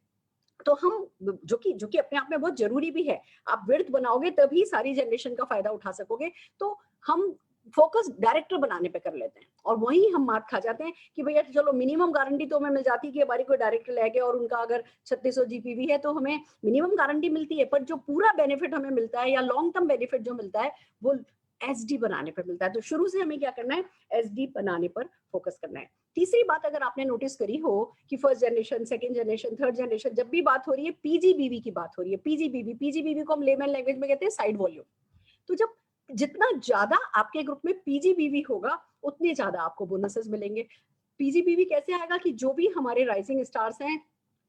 तो हम जो कि अपने आप में बहुत जरूरी भी है, आप विड्थ बनाओगे तभी सारी जनरेशन का फायदा उठा सकोगे। तो हम फोकस डायरेक्टर बनाने पे कर लेते हैं और वहीं हम मार खा जाते हैं कि भैया चलो मिनिमम गारंटी तो हमें मिल जाती है कि हमारी कोई डायरेक्टर ले गया और उनका अगर 3600 जीपीवी है तो हमें मिनिमम गारंटी मिलती है, पर जो पूरा बेनिफिट हमें मिलता है या लॉन्ग टर्म बेनिफिट जो मिलता है वो एसडी बनाने पर मिलता है। तो शुरू से हमें क्या करना है, एसडी बनाने पर फोकस करना है। तीसरी बात अगर आपने नोटिस करी हो कि first generation, second generation, third generation, जब भी बात हो रही है पीजीबीवी की बात हो रही है, पीजीबीवी को हम लेमन लैंग्वेज में कहते हैं साइड वॉल्यूम। तो जब जितना ज्यादा आपके ग्रुप में पीजीबीवी होगा उतने ज्यादा आपको बोनसेस मिलेंगे। पीजीबीवी कैसे आएगा कि जो भी हमारे राइजिंग स्टार्स हैं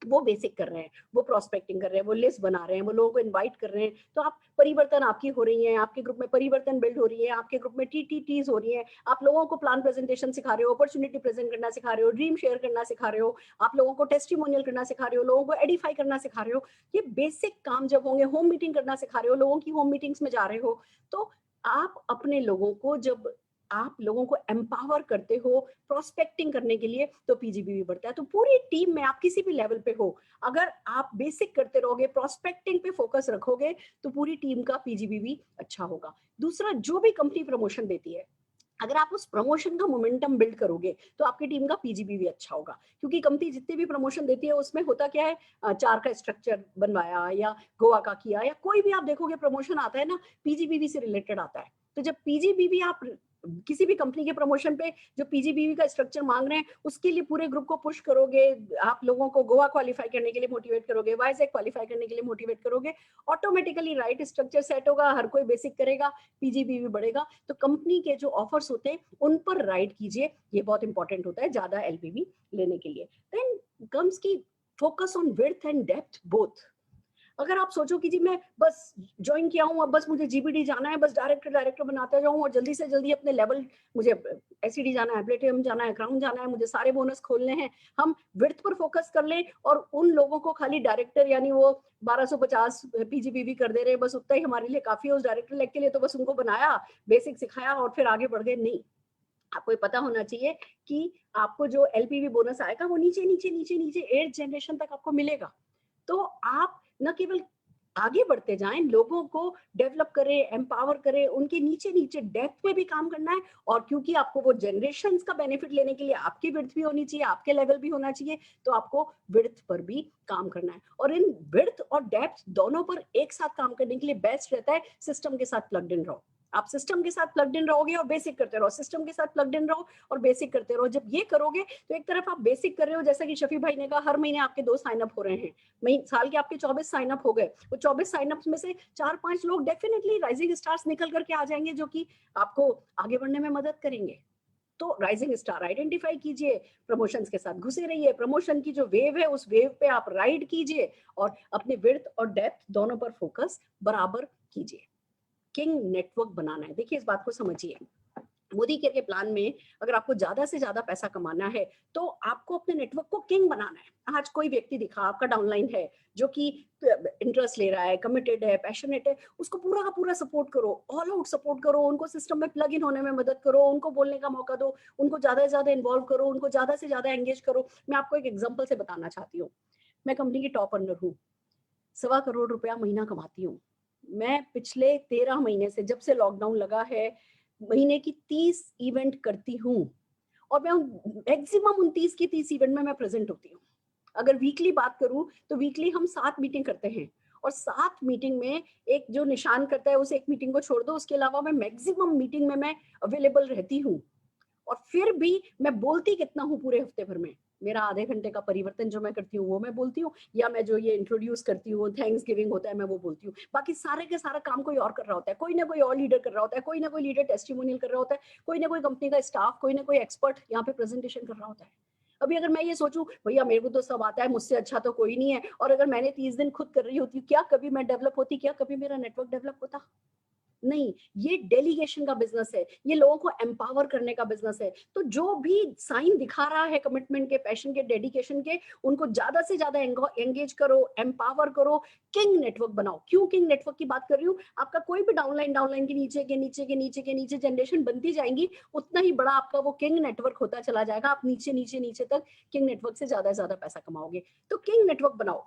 वो बेसिक कर रहे हैं, वो प्रोस्पेक्टिंग कर रहे हैं, वो लिस्ट बना रहे हैं, वो लोगों को इनवाइट कर रहे हैं, तो आप परिवर्तन आपकी हो रही है, आपके ग्रुप में परिवर्तन बिल्ड हो रही है, आपके ग्रुप में टीटीटीज हो रही है, आप लोगों को प्लान प्रेजेंटेशन सिखा रहे हो, अपॉर्चुनिटी प्रेजेंट करना सिखा रहे हो, ड्रीम शेयर करना सिखा रहे हो, आप लोगों को टेस्टिमोनियल करना सिखा रहे हो, लोगों को एडिफाई करना सिखा रहे हो। ये बेसिक काम जब होंगे, होम मीटिंग करना सिखा रहे हो, लोगों की होम मीटिंग्स में जा रहे हो, तो आप अपने लोगों को जब आप लोगों को एम्पावर करते हो प्रोस्पेक्टिंग करने के लिए तो पीजीबीवी बढ़ता है। तो पूरी टीम में आप किसी भी लेवल पे हो, अगर आप बेसिक करते रहोगे, प्रोस्पेक्टिंग पे फोकस रखोगे तो पूरी टीम का पीजीबीवी अच्छा होगा। दूसरा, जो भी कंपनी प्रमोशन देती है, अगर आप उस प्रमोशन का मोमेंटम बिल्ड करोगे तो आपकी टीम का पीजीबीवी अच्छा होगा। क्योंकि कंपनी जितने भी प्रमोशन देती है उसमें होता क्या है, 4 का स्ट्रक्चर बनवाया या गोवा का किया या कोई भी आप देखोगे प्रमोशन आता है ना, पीजीबीवी से रिलेटेड आता है। तो जब पीजीबीवी आप किसी भी कंपनी के प्रमोशन पे जो पीजीबीवी का स्ट्रक्चर मांग रहे हैं उसके लिए पूरे ग्रुप को पुश करोगे, आप लोगों को गोवा क्वालिफाई करने के लिए मोटिवेट करोगे, वाईजैक क्वालिफाई करने के लिए मोटिवेट करोगे, ऑटोमेटिकली राइट स्ट्रक्चर सेट होगा, हर कोई बेसिक करेगा, पीजीबीवी बढ़ेगा। तो कंपनी के जो ऑफर्स होते हैं उन पर राइट कीजिए, ये बहुत इंपॉर्टेंट होता है ज्यादा एलपीवी लेने के लिए। देन कम्स की focus on width and depth both. अगर आप सोचो कि जी मैं बस ज्वाइन किया हूँ, अब बस मुझे जीबीडी जाना है, बस डायरेक्टर बनाता जाऊँ और जल्दी से जल्दी अपने लेवल, मुझे एसीडी जाना है, प्लेटिनम जाना है, क्राउन जाना है, मुझे सारे बोनस खोलने हैं, हम विड्थ पर फोकस कर लें और उन लोगों को खाली डायरेक्टर यानी वो 1250 पीजीबीवी कर दे रहे हैं, बस उतना ही हमारे लिए काफी है उस डायरेक्टर लेग के लिए, तो बस उनको बनाया, बेसिक सिखाया और फिर आगे बढ़ गए। नहीं, आपको पता होना चाहिए कि आपको जो एलपीवी बोनस आएगा वो नीचे नीचे नीचे नीचे 8th जनरेशन तक आपको मिलेगा। तो आप न केवल आगे बढ़ते जाएं, लोगों को डेवलप करें, एम्पावर करें, उनके नीचे नीचे डेप्थ में भी काम करना है। और क्योंकि आपको वो जनरेशंस का बेनिफिट लेने के लिए आपकी विड्थ भी होनी चाहिए, आपके लेवल भी होना चाहिए, तो आपको विड्थ पर भी काम करना है। और इन विड्थ और डेप्थ दोनों पर एक साथ काम करने के लिए बेस्ट रहता है सिस्टम के साथ प्लग्ड इन रहो। आप सिस्टम के साथ प्लग्ड इन रहोगे और बेसिक करते रहो, सिस्टम के साथ प्लग्ड इन रहो और बेसिक करते रहो। जब ये करोगे तो एक तरफ आप बेसिक कर रहे हो, जैसा कि शफी भाई ने कहा, हर महीने आपके 2 साइन अप हो रहे हैं, साल के आपके 24 साइन अप हो गए, वो 24 साइन अप में से 4-5 लोग डेफिनेटली राइजिंग स्टार्स निकल करके आ जाएंगे जो कि आपको आगे बढ़ने में मदद करेंगे। तो राइजिंग स्टार आइडेंटिफाई कीजिए, प्रमोशंस के साथ घुसे रहिए, प्रमोशन की जो वेव है उस वेव पे आप राइड कीजिए और अपने विड्थ और डेप्थ दोनों पर फोकस बराबर कीजिए। किंग नेटवर्क बनाना है। देखिए, इस बात को समझिए, मोदी केयर के प्लान में अगर आपको ज्यादा से ज्यादा पैसा कमाना है तो आपको अपने नेटवर्क को किंग बनाना है। आज कोई व्यक्ति दिखा आपका डाउनलाइन है जो कि इंटरेस्ट ले रहा है, कमिटेड है, पैशनेट है, उसको पूरा का पूरा सपोर्ट करो, ऑल आउट सपोर्ट करो, उनको सिस्टम में प्लग इन होने में मदद करो, उनको बोलने का मौका दो, उनको ज्यादा से ज्यादा इन्वॉल्व करो, उनको ज्यादा से ज्यादा एंगेज करो। मैं आपको एक एग्जाम्पल से बताना चाहती हूँ। मैं कंपनी की टॉप अर्नर हूँ, 1.25 करोड़ रुपया महीना कमाती हूँ। मैं पिछले 13 महीने से, जब से लॉकडाउन लगा है, महीने की 30 इवेंट करती हूँ और मैं मैक्सिमम 29 की 30 इवेंट में मैं प्रेजेंट होती हूँ। अगर वीकली बात करूं तो वीकली हम 7 मीटिंग करते हैं और 7 मीटिंग में एक जो निशान करता है उस एक मीटिंग को छोड़ दो, उसके अलावा मैं मैक्सिमम मीटिंग में मैं अवेलेबल रहती हूँ। और फिर भी मैं बोलती कितना हूँ पूरे हफ्ते भर में, मेरा आधे घंटे का परिवर्तन जो मैं करती हूँ वो मैं बोलती हूँ, या मैं जो ये इंट्रोड्यूस करती हूँ, थैंक्स गिविंग होता है, मैं वो बोलती हूँ। बाकी सारे के सारा काम कोई और कर रहा होता है, कोई ना कोई और लीडर कर रहा होता है, कोई ना कोई लीडर टेस्टिमोनियल कर रहा होता है, कोई ना कोई कंपनी का स्टाफ, कोई ना कोई एक्सपर्ट यहाँ पे प्रेजेंटेशन कर रहा होता है। अभी अगर मैं ये सोचूं भैया मेरे को तो सब आता है, मुझसे अच्छा तो कोई नहीं है, और अगर मैंने 30 दिन खुद कर रही होती, क्या कभी मैं डेवलप होती, क्या कभी मेरा नेटवर्क डेवलप होता? नहीं, ये डेलीगेशन का बिजनेस है, ये लोगों को एम्पावर करने का बिजनेस है। तो जो भी साइन दिखा रहा है कमिटमेंट के, पैशन के, डेडिकेशन के, उनको ज्यादा से ज्यादा एंगेज करो, एम्पावर करो, किंग नेटवर्क बनाओ। क्यों किंग नेटवर्क की बात कर रही हूँ? आपका कोई भी डाउनलाइन के नीचे के नीचे के नीचे के नीचे जनरेशन बनती जाएंगी, उतना ही बड़ा आपका वो किंग नेटवर्क होता चला जाएगा। आप नीचे नीचे नीचे तक किंग नेटवर्क से ज्यादा पैसा कमाओगे। तो किंग नेटवर्क बनाओ।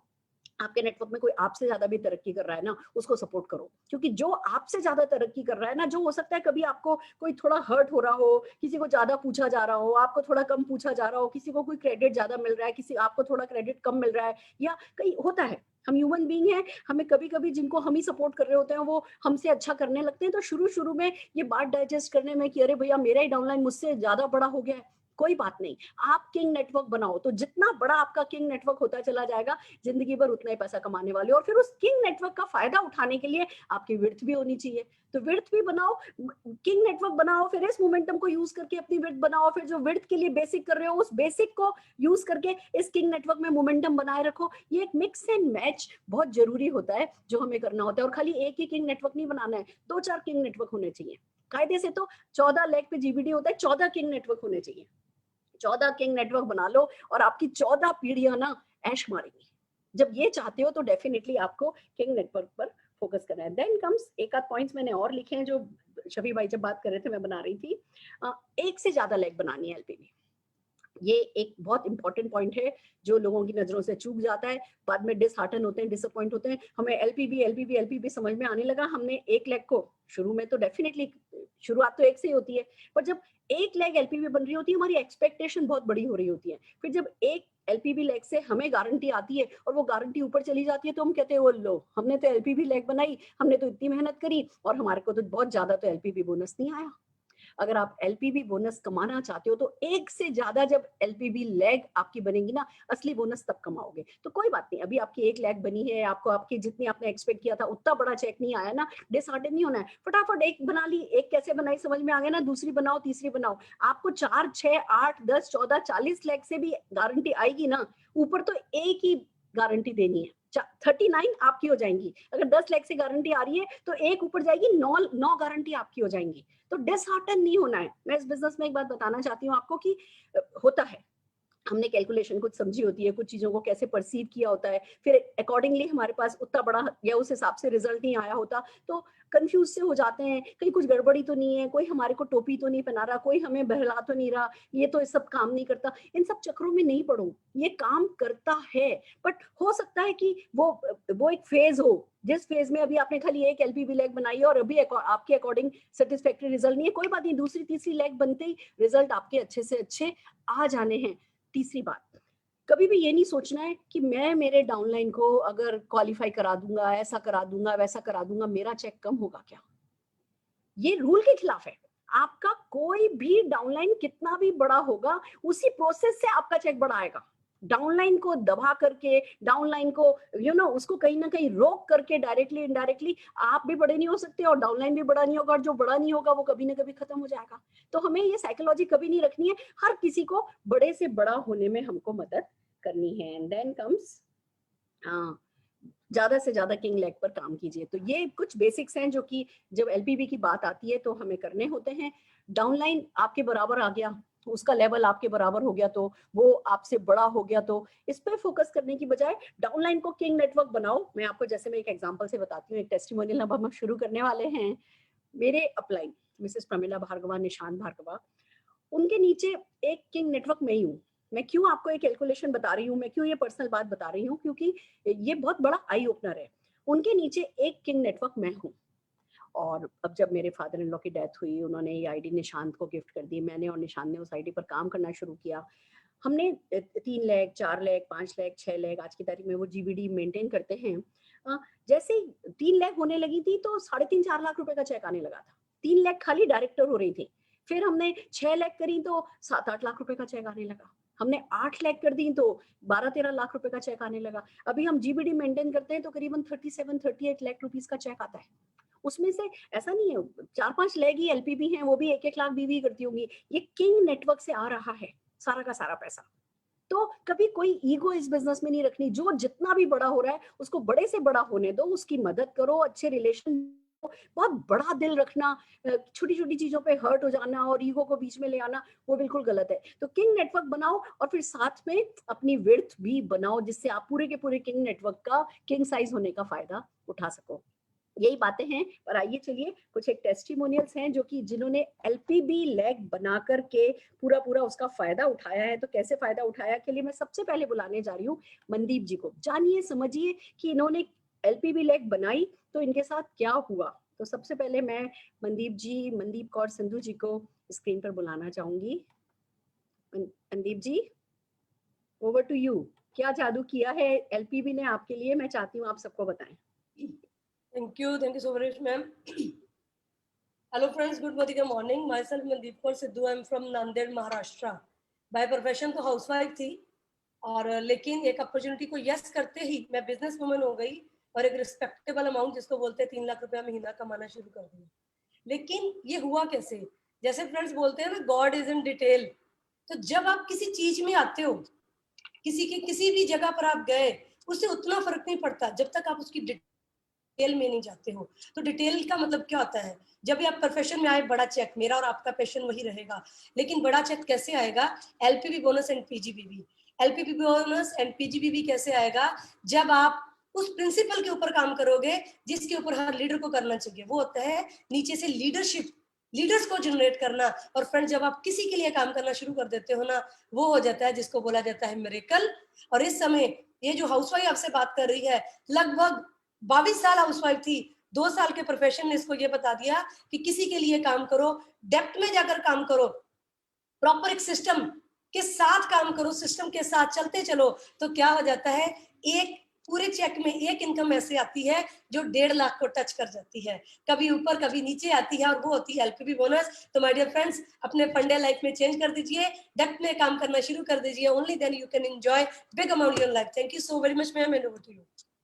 आपके नेटवर्क में कोई आपसे ज्यादा भी तरक्की कर रहा है ना, उसको सपोर्ट करो, क्योंकि जो आपसे ज्यादा तरक्की कर रहा है ना, जो हो सकता है कभी आपको कोई थोड़ा हर्ट हो रहा हो, किसी को ज्यादा पूछा जा रहा हो, आपको थोड़ा कम पूछा जा रहा हो, किसी को कोई क्रेडिट ज्यादा मिल रहा है, किसी आपको थोड़ा क्रेडिट कम मिल रहा है, या कहीं होता है, हम ह्यूमन बीइंग हैं, हमें कभी कभी जिनको हम ही सपोर्ट कर रहे होते हैं वो हमसे अच्छा करने लगते हैं, तो शुरू शुरू में ये बात डाइजेस्ट करने में कि अरे भैया मेरा ही डाउनलाइन मुझसे ज्यादा बड़ा हो गया है, कोई बात नहीं, आप किंग नेटवर्क बनाओ, तो जितना बड़ा आपका किंग नेटवर्क होता चला जाएगा, जिंदगी भर उतना ही पैसा कमाने वाले हो। और फिर उस किंग नेटवर्क का फायदा उठाने के लिए आपकी विड्थ भी होनी चाहिए, तो विड्थ भी बनाओ, किंग नेटवर्क बनाओ, फिर इस मोमेंटम को यूज करके अपनी विड्थ बनाओ, फिर जो विड्थ के लिए बेसिक कर रहे हो उस बेसिक को यूज करके इस किंग नेटवर्क में मोमेंटम बनाए रखो। ये एक मिक्स एंड मैच बहुत जरूरी होता है जो हमें करना होता है, और खाली एक ही किंग नेटवर्क नहीं बनाना है, 2-4 किंग नेटवर्क होने चाहिए। कायदे से तो 14 लेग पे जीबीडी होता है, 14 किंग नेटवर्क होने चाहिए। 14 किंग नेटवर्क बना लो और आपकी 14 पीढ़ियां ना ऐश मारेंगी। जब ये चाहते हो तो डेफिनेटली आपको किंग नेटवर्क पर फोकस करना है। देन कम्स एक आध पॉइंट्स मैंने और लिखे हैं जो शफी भाई जब बात कर रहे थे मैं बना रही थी। एक से ज्यादा लेग बनानी है एलपीवी, ये एक बहुत इंपॉर्टेंट पॉइंट है जो लोगों की नजरों से चूक जाता है, बाद में डिसहार्टन होते हैं, डिसअपॉइंट होते हैं। हमें एलपीवी समझ में आने लगा, हमने एक लेग को शुरू में तो डेफिनेटली शुरुआत तो एक से ही होती है, पर जब एक लेग एलपीवी बन रही होती है हमारी एक्सपेक्टेशन बहुत बड़ी हो रही होती है, फिर जब एक एलपीवी लेग से हमें गारंटी आती है और वो गारंटी ऊपर चली जाती है तो हम कहते हैं वो लो, हमने तो एलपीवी लेग बनाई, हमने तो इतनी मेहनत करी और हमारे को तो बहुत ज्यादा तो एलपीवी बोनस नहीं आया। अगर आप एलपीवी बोनस कमाना चाहते हो तो एक से ज्यादा जब एलपीवी लेग आपकी बनेगी ना, असली बोनस तब कमाओगे। तो कोई बात नहीं, अभी आपकी एक लेग बनी है, आपको आपकी जितनी आपने एक्सपेक्ट किया था उतना बड़ा चेक नहीं आया ना, डिसहार्टन नहीं होना है, फटाफट एक बना ली, एक कैसे बनाई समझ में आ गया ना, दूसरी बनाओ, तीसरी बनाओ। आपको 4, 6, 8, 10, 14, 40 लेग से भी गारंटी आएगी ना, ऊपर तो एक ही गारंटी देनी है, 39 आपकी हो जाएंगी। अगर 10 लाख से गारंटी आ रही है तो एक ऊपर जाएगी, 9 गारंटी आपकी हो जाएंगी। तो डिसहार्टन नहीं होना है। मैं इस बिजनेस में एक बात बताना चाहती हूँ आपको कि होता है, हमने कैलकुलेशन कुछ समझी होती है, कुछ चीजों को कैसे परसीव किया होता है, फिर अकॉर्डिंगली हमारे पास उतना बड़ा या उस हिसाब से रिजल्ट नहीं आया होता, तो कंफ्यूज से हो जाते हैं, कहीं कुछ गड़बड़ी तो नहीं है, कोई हमारे को टोपी तो नहीं पहना रहा, कोई हमें बहला तो नहीं रहा, ये तो सब काम नहीं करता। इन सब चक्रों में नहीं पड़ो, ये काम करता है, बट हो सकता है कि वो एक फेज हो, जिस फेज में अभी आपने खाली एक एलपीवी लेग बनाई है और अभी आपके अकॉर्डिंग सेटिस्फैक्टरी रिजल्ट नहीं है, कोई बात नहीं, दूसरी तीसरी लेग बनते ही रिजल्ट आपके अच्छे से अच्छे आ जाने हैं। तीसरी बात, कभी भी ये नहीं सोचना है कि मैं मेरे डाउनलाइन को अगर क्वालिफाई करा दूंगा, ऐसा करा दूंगा, वैसा करा दूंगा, मेरा चेक कम होगा क्या। ये रूल के खिलाफ है। आपका कोई भी डाउनलाइन कितना भी बड़ा होगा, उसी प्रोसेस से आपका चेक बड़ा आएगा। डाउनलाइन को दबा करके, डाउनलाइन को उसको कहीं ना कहीं रोक करके डायरेक्टली इनडायरेक्टली आप भी बड़े नहीं हो सकते और डाउनलाइन भी बड़ा नहीं होगा, और जो बड़ा नहीं होगा वो कभी ना कभी खत्म हो जाएगा। तो हमें ये साइकोलॉजी कभी नहीं रखनी है, हर किसी को बड़े से बड़ा होने में हमको मदद करनी है। एंड देन कम्स ज्यादा से ज्यादा किंग लेग पर काम कीजिए। तो ये कुछ बेसिक्स हैं जो कि जब एलपीवी की बात आती है तो हमें करने होते हैं। डाउनलाइन आपके बराबर आ गया, उसका लेवल आपके बराबर हो गया, तो वो आपसे बड़ा हो गया, तो इस पे फोकस करने की बजाय डाउनलाइन को किंग नेटवर्क बनाओ। मैं आपको जैसे मैं एक एग्जांपल से बताती हूँ, एक टेस्टिमोनियल अब हम शुरू करने वाले हैं। मेरे अपलाइन मिसेस प्रमिला भार्गवा, निशांत भार्गवा, उनके नीचे एक किंग नेटवर्क में ही हूँ। मैं क्यों आपको एक कैलकुलेशन बता रही हूँ, मैं क्यों ये पर्सनल बात बता रही हूँ, क्योंकि ये बहुत बड़ा आई ओपनर है। उनके नीचे एक किंग नेटवर्क मैं हूँ, और अब जब मेरे फादर इन लॉ की डेथ हुई, उन्होंने ये आईडी निशांत को गिफ्ट कर दी, मैंने और निशांत ने उस आईडी पर काम करना शुरू किया। हमने 3 लाख, 4 लाख, 5 लाख, 6 लाख, आज की तारीख में वो जीबीडी मेंटेन करते हैं। जैसे 3 लाख होने लगी थी तो 3.5-4 लाख रुपए का चेक आने लगा था। 3 लाख खाली डायरेक्टर हो रही थी, फिर हमने 6 लाख करी तो 7-8 लाख रुपए का चेक आने लगा, हमने 8 लाख कर दी तो 12-13 लाख रुपए का चेक आने लगा। अभी हम जीबीडी मेंटेन करते हैं तो करीबन 37-38 लाख रुपीस का चेक आता है। उसमें से ऐसा नहीं है 4-5 लाख ही एलपीबी हैं, वो भी 1-1 लाख बीवी करती होंगी। ये किंग नेटवर्क से आ रहा है सारा का सारा पैसा। तो कभी कोई ईगो इस बिजनेस में नहीं रखनी, जो जितना भी बड़ा हो रहा है उसको बड़े से बड़ा होने दो, उसकी मदद करो, अच्छे रिलेशन। बहुत बड़ा दिल रखना, छोटी छोटी चीजों पे हर्ट हो जाना और ईगो को बीच में ले आना, वो बिल्कुल गलत है। तो किंग नेटवर्क बनाओ और फिर साथ में अपनी विड्थ भी बनाओ, जिससे आप पूरे के पूरे किंग नेटवर्क का किंग साइज होने का फायदा उठा सको। यही बातें हैं। पर आइए चलिए, कुछ एक टेस्टिमोनियल्स हैं जो कि जिन्होंने एलपीबी लेग बना करके पूरा पूरा उसका फायदा उठाया है। तो कैसे फायदा उठाया के लिए मैं सबसे पहले बुलाने जा रही हूँ मनदीप जी को। जानिए समझिए कि इन्होंने एलपीबी लेग बनाई तो इनके साथ क्या हुआ। तो सबसे पहले मैं मनदीप कौर संधू जी को स्क्रीन पर बुलाना चाहूंगी। मनदीप जी, ओवर टू यू। क्या जादू किया है एलपीबी ने आपके लिए, मैं चाहती हूँ आप सबको बताएं। Thank you so very much, ma'am. Hello friends, good morning. Myself Mandeep Kaur Sidhu. I'm from Nanded, Maharashtra. By profession तो हाउसवाइफ थी, और लेकिन एक अपॉर्चुनिटी को यस करते ही मैं बिजनेस वुमन हो गई और एक रिस्पेक्टेबल अमाउंट जिसको बोलते हैं 3 लाख रुपया महीना कमाना शुरू कर दिया। लेकिन ये हुआ कैसे? जैसे फ्रेंड्स बोलते हैं ना, गॉड इज इन डिटेल। तो जब आप किसी चीज में आते हो, किसी भी जगह पर आप गए, उससे उतना फर्क नहीं पड़ता जब तक आप उसकी डिटेल में नहीं जाते हो। तो डिटेल का मतलब क्या होता है? जब भी आप प्रोफेशन में आए, बड़ा चेक, मेरा और आपका पैशन वही रहेगा, लेकिन बड़ा चेक कैसे आएगा? एलपीबी बोनस एंड पीजीबीबी। एलपीबी बोनस एंड पीजीबीबी कैसे आएगा? जब आप उस प्रिंसिपल के ऊपर काम करोगे जिसके ऊपर हर लीडर को करना चाहिए। वो होता है नीचे से लीडरशिप, लीडर्स को जनरेट करना। और फ्रेंड, जब आप किसी के लिए काम करना शुरू कर देते हो ना, वो हो जाता है जिसको बोला जाता है मिरेकल। और इस समय ये जो हाउसवाइफ आपसे बात कर रही है, लगभग 22 साल हाउसवाइफ थी, 2 साल के प्रोफेशन ने इसको ये बता दिया कि किसी के लिए काम करो, डेप्थ में जाकर काम करो, प्रॉपर एक सिस्टम के साथ काम करो, सिस्टम के साथ चलते चलो। तो क्या हो जाता है, एक पूरे चेक में एक इनकम ऐसे आती है जो 1.5 लाख को टच कर जाती है, कभी ऊपर कभी नीचे आती है, और वो होती है एलपीबी बोनस। तो माय डियर फ्रेंड्स, अपने फंडे लाइफ में चेंज कर दीजिए, डेप्थ में काम करना शुरू कर दीजिए। Only then you can enjoy big amount in life. Thank you so very much ma'am, and over to you.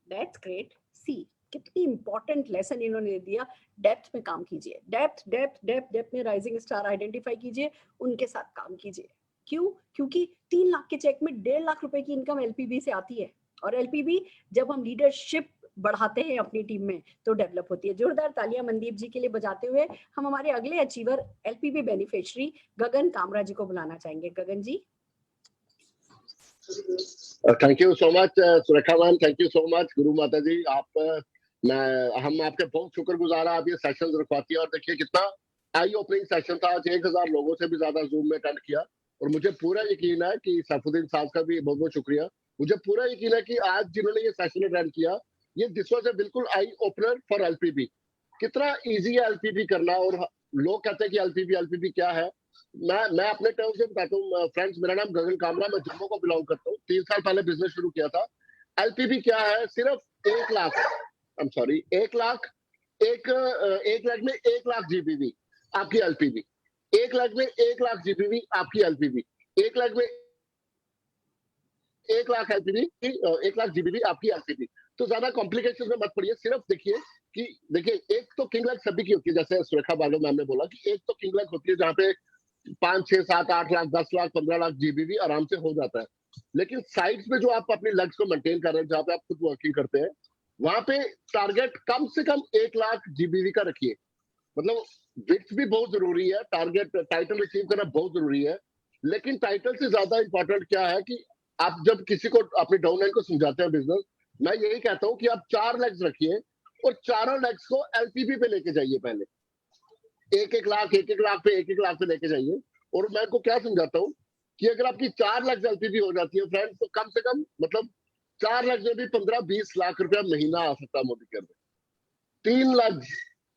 That's great. See कितनी इंपॉर्टेंट लेसन इन्होंने दिया। डेप्थ में काम कीजिए, डेप्थ में राइजिंग स्टार आइडेंटिफाई कीजिए, उनके साथ काम कीजिए। क्यों? क्योंकि 3 लाख के चेक में 1.5 लाख रुपए की इनकम एलपीबी से आती है। और एलपीबी जब हम लीडरशिप बढ़ाते हैं अपनी टीम में तो डेवलप होती है। जोरदार तालियां मनदीप जी के लिए बजाते हुए हम हमारे अगले achiever LPB beneficiary Gagan Kamra ji को बुलाना चाहेंगे। Gagan ji. Thank you so much Surekha ma'am, thank you so much Guru Mata जी। हम आपके बहुत शुक्रगुजार हैं, आप ये सेशन रखवाती है। और देखिए कितना आई ओपनिंग सेशन था, आज 1000 लोगों से भी ज्यादा जूम में अटेंड किया। और मुझे पूरा यकीन है कि सैफुद्दीन साहब का भी बहुत बहुत शुक्रिया। मुझे पूरा यकीन है कि आज जिन्होंने ये सेशन अटेंड किया, ये दिस वाज अ बिल्कुल आई ओपनर फॉर एलपीबी। कितना इजी है एलपीबी करना। और लोग कहते हैं कि एलपीबी क्या है। मैं अपने टर्म से बताता हूँ फ्रेंड्स। मेरा नाम गगन कामरा, मैं जम्मू को बिलोंग करता हूँ। 3 साल पहले बिजनेस शुरू किया था। एलपीबी क्या है? सिर्फ 1 lakh, I am sorry, 1 lakh, एक लाख में 1 लाख जीबीबी आपकी एलपीबी। 1 लाख में 1 लाख जीबीबी आपकी एलपीबी। 1 लाख में 1 लाख एलपीबी, 1 लाख जीबीबी आपकी एलपीबी। तो ज्यादा कॉम्प्लिकेशन में मत पड़िए। सिर्फ देखिए एक तो किंग लैक सभी की होती है, जैसे सुरेखा भार्गव मैम ने बोला कि एक तो किंग लैक होती है जहाँ पे 5, 6, 7, 8 लाख, 10 लाख, 15 लाख जीबीबी आराम से हो जाता है। लेकिन साइड्स पे जो आप अपनी लेग्स को मेंटेन कर रहे हैं, जहाँ पे आप खुद वर्किंग करते हैं, वहां पे टारगेट कम से कम 1 लाख जीबीबी का रखिए। मतलब विड्थ भी बहुत जरूरी है, टारगेट टाइटल अचीव करना बहुत जरूरी है। लेकिन टाइटल से ज्यादा इंपॉर्टेंट क्या है कि आप जब किसी को अपने डाउनलाइन को समझाते हैं बिजनेस, मैं यही कहता हूँ कि आप 4 लेग्स रखिए और चारों लेग्स को एलपीबी पे लेके जाइए। पहले 1-1 लाख, 1-1 लाख पे, 1-1 लाख पे लेके जाइए। और मैं को क्या समझाता हूँ कि अगर आपकी 4 लेग्स एलपीबी हो जाती है फ्रेंड्स, तो कम से कम मतलब 4 लेग्स में भी 15-20 लाख रुपया महीना आ सकता है मोदी के अंदर। 3 लाख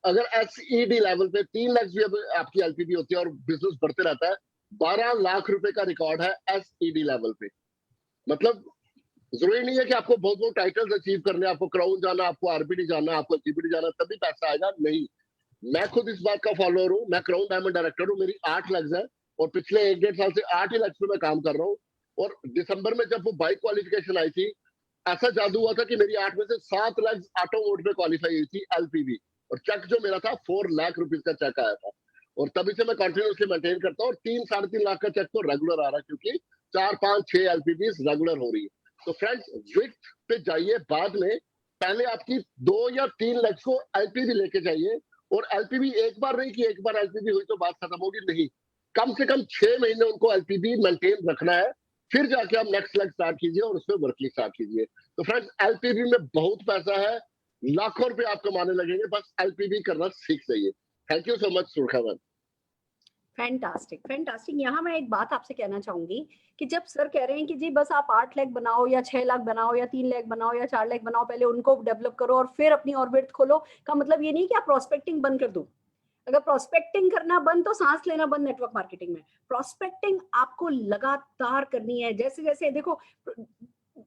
अगर एसईडी लेवल पे 3 लाख भी आपकी एलपीबी होती है और बिजनेस बढ़ते रहता है, 12 लाख रुपए का रिकॉर्ड है एसईडी लेवल पे। मतलब जरूरी नहीं है कि आपको बहुत बहुत टाइटल्स अचीव करने, आपको क्राउन जाना, आपको आरबीडी जाना, आपको जीबीडी जाना तभी पैसा आएगा, नहीं। मैं खुद इस बात का फॉलोअर हूँ। मैं क्राउन डायमंड डायरेक्टर हूँ, मेरी 8 लैक्स है और पिछले 1-1.5 साल से 8 ही लैक्स पे मैं काम कर रहा हूँ। और दिसंबर में जब वो बाइक क्वालिफिकेशन आई थी, ऐसा जादू हुआ था कि मेरी 8 में से 7 लैक्स ऑटो मोड पे क्वालिफाई हुई थी एलपीबी। और चेक जो मेरा था 4 लाख रुपीज का चेक आया था। और तभी से मैं कंटिन्यूसली मेंटेन करता हूँ। और 3-3.5 लाख का चेक तो रेगुलर आ रहा है, क्योंकि 4, 5, 6 एलपीबी रेगुलर हो रही है। तो फ्रेंड्स, विड्थ पे जाइए बाद में, पहले आपकी 2 या 3 लैक्स को एलपीबी लेके जाइए। और एलपीबी एक बार नहीं कि एक बार एलपीबी हुई तो बात खत्म होगी, नहीं। कम से कम 6 महीने उनको एलपीबी मेंटेन रखना है, फिर जाके आप नेक्स्ट लेग स्टार्ट कीजिए और उसमें वर्किंग स्टार्ट कीजिए। तो फ्रेंड्स, एलपीबी में बहुत पैसा है। लाखों रुपए आप कमाने लगेंगे, बस एलपीवी करना सीख जाइए। Thank you so much Surekha ma'am. Fantastic fantastic. यहाँ मैं एक बात आपसे कहना चाहूंगी कि जब सर कह रहे हैं कि जी बस आप 8 लाख बनाओ या 6 लाख बनाओ या 3 लाख बनाओ या 4 लाख बनाओ, पहले उनको डेवलप करो और फिर अपनी ऑर्बिट खोलो, का मतलब ये नहीं कि आप प्रोस्पेक्टिंग बंद कर दो। अगर प्रोस्पेक्टिंग करना बंद तो सांस लेना बंद नेटवर्क मार्केटिंग में। प्रोस्पेक्टिंग आपको लगातार करनी है। जैसे जैसे देखो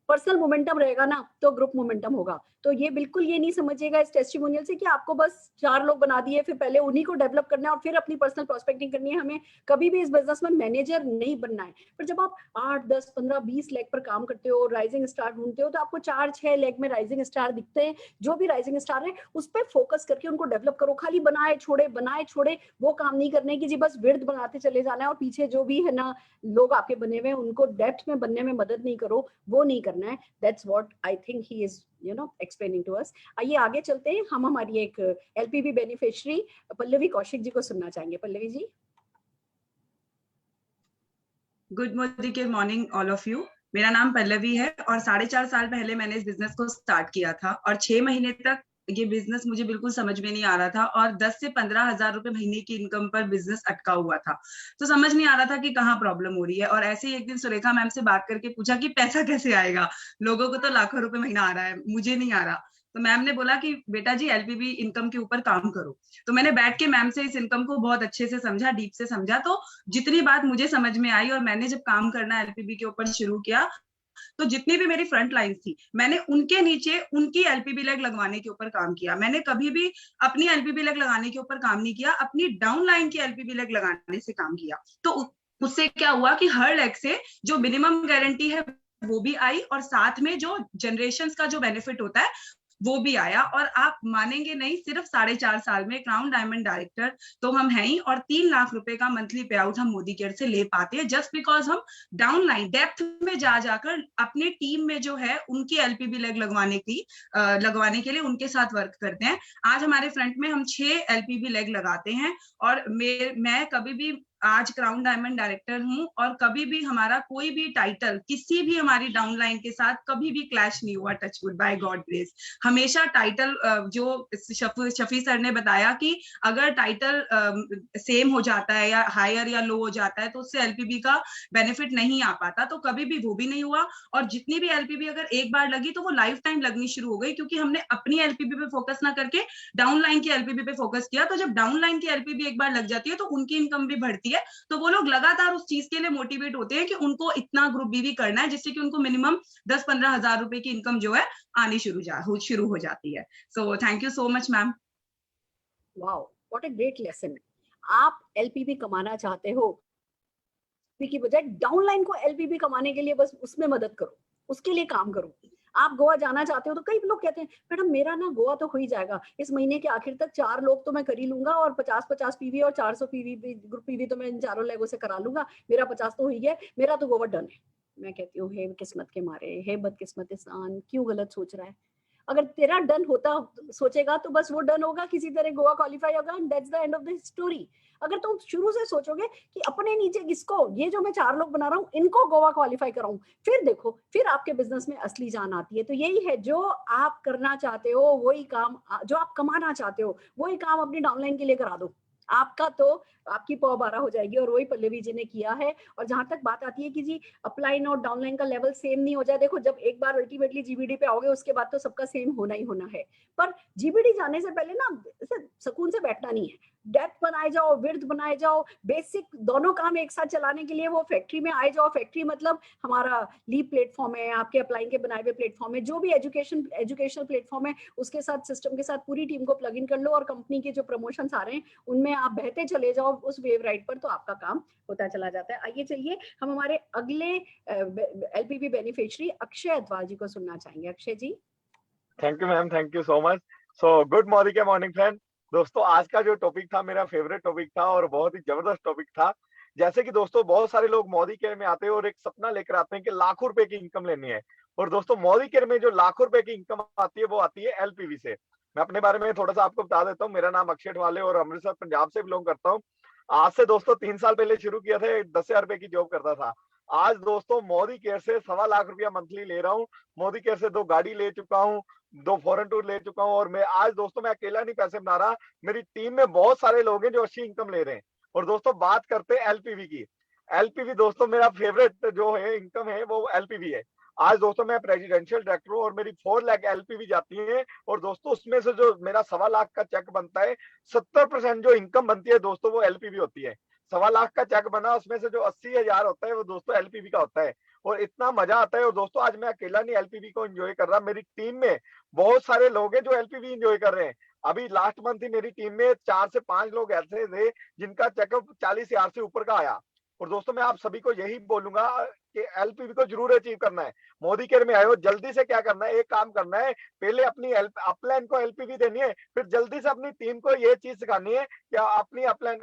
पर्सनल मोमेंटम रहेगा ना तो ग्रुप मोमेंटम होगा। तो ये बिल्कुल ये नहीं समझिएगा इस टेस्टिमोनियल से कि आपको बस 4 लोग बना दिए फिर पहले उन्हीं को डेवलप करना है और फिर अपनी पर्सनल प्रोस्पेक्टिंग करनी है। हमें कभी भी इस बिजनेस में मैनेजर नहीं बनना है। पर जब आप 8 10 15 20 लाख पर काम करते हो, राइजिंग स्टार ढूंढते हो, तो आपको 4 6 लाख में राइजिंग स्टार दिखते हैं। जो भी राइजिंग स्टार है उस पर फोकस करके उनको डेवलप करो। खाली बनाए छोड़े वो काम नहीं करने की जी, बस विर्द बनाते चले जाना है और पीछे जो भी है ना लोग आपके बने हुए हैं उनको डेप्थ में बनने में मदद नहीं करो, वो नहीं करना है। That's what I think he is, explaining to us. आइए आगे चलते हैं। हम हमारी एक एलपीबी बेनिफिशियरी पल्लवी कौशिक जी को सुनना चाहेंगे। Pallavi ji. Good morning all of you. मेरा नाम पल्लवी है और 4.5 साल पहले मैंने इस बिजनेस को स्टार्ट किया था और 6 महीने तक ये बिजनेस मुझे बिल्कुल समझ में नहीं आ रहा था और 10 से 15 हजार रुपए महीने की इनकम पर बिजनेस अटका हुआ था। तो समझ नहीं आ रहा था कि कहाँ प्रॉब्लम हो रही है। और ऐसे ही एक दिन सुरेखा मैम से बात करके पूछा कि पैसा कैसे आएगा, लोगों को तो लाखों रुपए महीना आ रहा है, मुझे नहीं आ रहा। तो मैम ने बोला कि बेटा जी एलपीबी इनकम के ऊपर काम करो। तो मैंने बैठ के मैम से इस इनकम को बहुत अच्छे से समझा, डीप से समझा। तो जितनी बात मुझे समझ में आई और मैंने जब काम करना एलपीबी के ऊपर शुरू किया तो जितनी भी मेरी फ्रंट लाइन थी मैंने उनके नीचे उनकी एलपीबी लेग लगवाने के ऊपर काम किया। मैंने कभी भी अपनी एलपीबी लेग लगाने के ऊपर काम नहीं किया, अपनी डाउन लाइन की एलपीबी लेग लगाने से काम किया। तो उससे क्या हुआ कि हर लेग से जो मिनिमम गारंटी है वो भी आई और साथ में जो जनरेशन का जो बेनिफिट होता है वो भी आया। और आप मानेंगे नहीं, सिर्फ 4.5 साल में क्राउन डायमंड डायरेक्टर तो हम हैं ही और 3 लाख रुपए का मंथली पे आउट हम मोदी केयर से ले पाते हैं, जस्ट बिकॉज हम डाउन लाइन डेप्थ में जाकर अपनी टीम में जो है उनकी एलपीबी लेग लगवाने के लिए उनके साथ वर्क करते हैं। आज हमारे फ्रंट में हम 6 एलपीबी लेग लगाते हैं और मैं कभी भी आज क्राउन डायमंड डायरेक्टर हूं और कभी भी हमारा कोई भी टाइटल किसी भी हमारी डाउनलाइन के साथ कभी भी क्लैश नहीं हुआ, टचवुड, बाय गॉड ग्रेस। हमेशा टाइटल जो शफी सर ने बताया कि अगर टाइटल सेम हो जाता है या हायर या लो हो जाता है तो उससे एलपीबी का बेनिफिट नहीं आ पाता, तो कभी भी वो भी नहीं हुआ। और जितनी भी एलपीबी अगर एक बार लगी तो वो लाइफ टाइम लगनी शुरू हो गई, क्योंकि हमने अपनी एलपीबी पे फोकस ना करके डाउनलाइन की एलपीबी पे फोकस किया। तो जब डाउनलाइन की एलपीबी एक बार लग जाती है तो उनकी इनकम भी बढ़ती है, तो वो लोग लगातार उस चीज के लिए मोटिवेट होते हैं कि उनको इतना ग्रुप बी करना है जिससे कि उनको मिनिमम 10-15 हजार रुपए की इनकम जो है आनी शुरू हो जाती है। So thank you so much ma'am. Wow, what a great lesson. आप एलपीबी कमाना चाहते हो की बजाय डाउनलाइन को एलपीबी कमाने के लिए बस उसमें मदद करो, उसके लिए काम करो। आप गोवा जाना चाहते हो तो कई लोग कहते हैं मैडम मेरा ना गोवा तो हो ही जाएगा, इस महीने के आखिर तक 4 लोग तो मैं कर ही लूंगा और 50-50 पीवी और 400 पीवी ग्रुप पीवी तो मैं इन 4 लेगों से करा लूंगा, मेरा 50 तो हो ही गया, मेरा तो गोवा डन है। मैं कहती हूँ हे किस्मत के मारे, हे बदकिस्मत इंसान, क्यों गलत सोच रहा है। अगर तेरा डन होता सोचेगा तो बस वो डन होगा, किसी तरह गोवा क्वालिफाई होगा, and that's the end of the story. अगर तुम शुरू से सोचोगे कि अपने नीचे किसको, ये जो मैं 4 लोग बना रहा हूँ इनको गोवा क्वालिफाई कराऊं, फिर देखो फिर आपके बिजनेस में असली जान आती है। तो यही है, जो आप करना चाहते हो वही काम, जो आप कमाना चाहते हो वही काम अपनी डाउनलाइन के लिए करा दो, आपका तो आपकी पौ 12 हो जाएगी। और वही पल्लवी जी ने किया है। और जहां तक बात आती है कि जी अपलाइन और डाउनलाइन का लेवल सेम नहीं हो जाए, देखो जब एक बार अल्टीमेटली जीबीडी पे आओगे उसके बाद तो सबका सेम होना ही होना है। पर जीबीडी जाने से पहले ना सुकून से बैठना नहीं है, डेप्थ बनाए जाओ, विड्थ बनाए जाओ, बेसिक दोनों काम एक साथ चलाने के लिए वो फैक्ट्री में आए जाओ। फैक्ट्री मतलब हमारा लीप प्लेटफॉर्म है, आपके अप्लाइंग के बनाए हुए प्लेटफॉर्म है, जो भी एजुकेशनल प्लेटफॉर्म है उसके साथ सिस्टम के साथ पूरी टीम को प्लग इन कर लो और कंपनी के जो प्रमोशन आ रहे हैं उनमें आप बहते चले जाओ उस वेव राइड पर, तो आपका काम होता चला जाता है। आइए चलिए हम हमारे अगले एलपीबी बेनिफिशियरी अक्षय अथवाल जी को सुनना चाहेंगे। Akshay ji. Thank you ma'am, thank you so much. So good morning friend. दोस्तों आज का जो टॉपिक था मेरा फेवरेट टॉपिक था और बहुत ही जबरदस्त टॉपिक था। जैसे कि दोस्तों बहुत सारे लोग मोदी केयर में आते हैं और एक सपना लेकर आते हैं कि लाखों रुपए की इनकम लेनी है। और दोस्तों मोदी केयर में जो लाखों रुपए की इनकम आती है वो आती है एलपीवी से। मैं अपने बारे में थोड़ा सा आपको बता देता हूँ। मेरा नाम अक्षय अठवाले और अमृतसर पंजाब से बिलोंग करता हूँ। आज से दोस्तों 3 साल पहले शुरू किया था, 10,000 रुपए की जॉब करता था। आज दोस्तों मोदी केयर से 1.25 लाख रुपया मंथली ले रहा हूँ। मोदी केयर से 2 गाड़ी ले चुका हूँ, 2 फॉरेन टूर ले चुका हूँ, और मैं आज दोस्तों मैं अकेला नहीं पैसे बना रहा, मेरी टीम में बहुत सारे लोग हैं जो अच्छी इनकम ले रहे हैं। और दोस्तों बात करते हैं एलपीवी की। एलपीवी दोस्तों मेरा फेवरेट जो है इनकम है वो एलपीवी है। आज दोस्तों मैं प्रेसिडेंशियल डायरेक्टर हूँ और मेरी 4 लाख एलपीवी जाती है, और दोस्तों उसमें से जो मेरा 1.25 लाख का चेक बनता है, 70% जो इनकम बनती है दोस्तों वो एलपीवी होती है। 1.25 लाख का चेक बना, उसमें से जो 80,000 होता है वो दोस्तों एलपीवी का होता है, और इतना मजा आता है। और दोस्तों आज मैं अकेला नहीं एलपीवी को एंजॉय कर रहा, मेरी टीम में बहुत सारे लोग हैं जो एलपीवी एंजॉय कर रहे हैं। अभी लास्ट मंथ ही मेरी टीम में 4 से 5 लोग ऐसे थे जिनका चेकअप 40,000 से ऊपर का आया। और दोस्तों मैं आप सभी को यही बोलूंगा कि एलपीवी को जरूर अचीव करना है। मोदी केयर में आए हो, जल्दी से क्या करना है, एक काम करना है, पहले अपनी अपलाइन को एलपीवी देनी है, फिर जल्दी से अपनी टीम को ये चीज सिखानी है कि अपनी अपलाइन,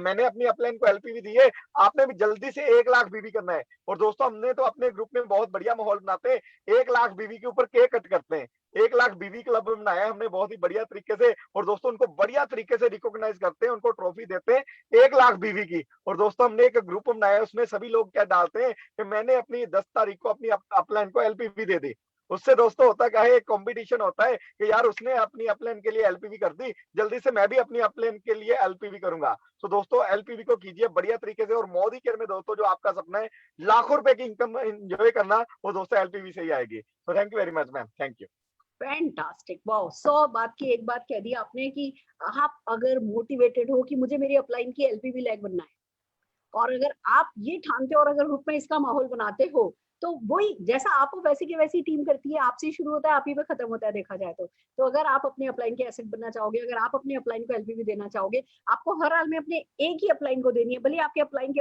मैंने अपनी अपलाइन को एलपीवी दी है, आपने भी जल्दी से 1 लाख बीवी करना है। और दोस्तों हमने तो अपने ग्रुप में बहुत बढ़िया माहौल बनाते हैं, 1 लाख बीवी के ऊपर केक कट करते हैं। 1 लाख बीवी क्लब बनाया है हमने बहुत ही बढ़िया तरीके से, और दोस्तों उनको बढ़िया तरीके से रिकॉग्नाइज करते हैं, उनको ट्रॉफी देते हैं 1 लाख बीवी की। और दोस्तों हमने एक ग्रुप बनाया है, उसमें सभी लोग क्या डालते हैं कि मैंने अपनी 10 तारीख को अपनी अपलाइन को एलपीवी दे दी। उससे दोस्तों होता क्या है, एक कंपटीशन होता है कि यार उसने अपनी अपलाइन के लिए एलपीवी कर दी, जल्दी से मैं भी अपनी अपलाइन के लिए एलपीवी करूंगा। तो दोस्तों एलपीवी को कीजिए बढ़िया तरीके से, और मोदी केयर में दोस्तों जो आपका सपना है लाखों रुपए की इनकम एंजॉय करना, वो दोस्तों एलपीवी से ही आएगी। तो thank you very much ma'am, thank you. Fantastic, wow, 100 बात की एक बात कह दी आपने कि आप अगर मोटिवेटेड हो कि मुझे मेरी अपलाइन की एलपीवी लैग बनना है, और अगर आप ये ठानते हो और अगर ग्रुप में इसका माहौल बनाते हो, तो वही जैसा आप हो वैसी की वैसी टीम करती है, आपसे शुरू होता है, आप ही पे खत्म होता है देखा जाए तो अगर आप अपने अपलाइन के एसेट बनना चाहोगे, अगर आप अपने अपलाइन को एलपीवी देना चाहोगे, आपको हर हाल में अपने एक ही अपलाइन को देनी है। भले आपके अपलाइन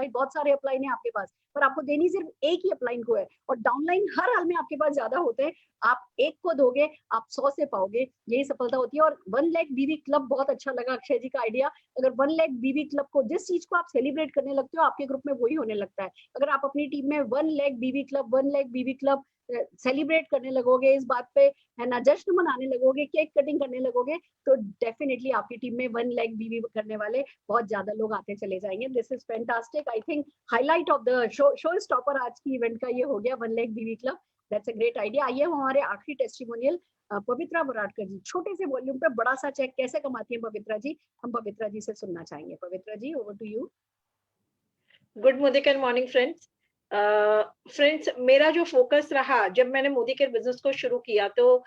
बहुत सारे अपलाइन है आपके पास, पर आपको देनी सिर्फ एक ही अपलाइन को है, और डाउनलाइन हर हाल में आपके पास ज्यादा होते हैं। आप एक को दोगे, आप 100 से पाओगे, यही सफलता होती है। और 1 लाख बीवी क्लब बहुत अच्छा लगा अक्षय जी का आइडिया। अगर 1 लाख बीवी क्लब को, जिस चीज को आप सेलिब्रेट करने लगते हो, आपके ग्रुप में वही होने लगता है। अगर आप अपनी टीम में 1 लाख बीवी क्लब सेलिब्रेट करने लगोगे, इस बात पे है ना, जश्न मनाने लगोगे, केक कटिंग करने लगोगे, तो डेफिनेटली आपकी टीम में 1 लाख बीवी करने वाले बहुत ज्यादा लोग आते चले जाएंगे। This is fantastic. I think highlight of the show stopper आज की इवेंट का ये हो गया, 1 लाख बीवी club. That's a great idea. आइए हमारे आखिरी टेस्टिमोनियल पवित्रा बराड़कर जी, छोटे से वॉल्यूम पे बड़ा सा चेक कैसे कमाती है पवित्रा जी, हम पवित्रा जी से सुनना चाहेंगे। Pavitra ji, over to you. Good Modi care morning friends. Friends, मेरा जो फोकस रहा जब मैंने मोदी केयर बिजनेस को शुरू किया, तो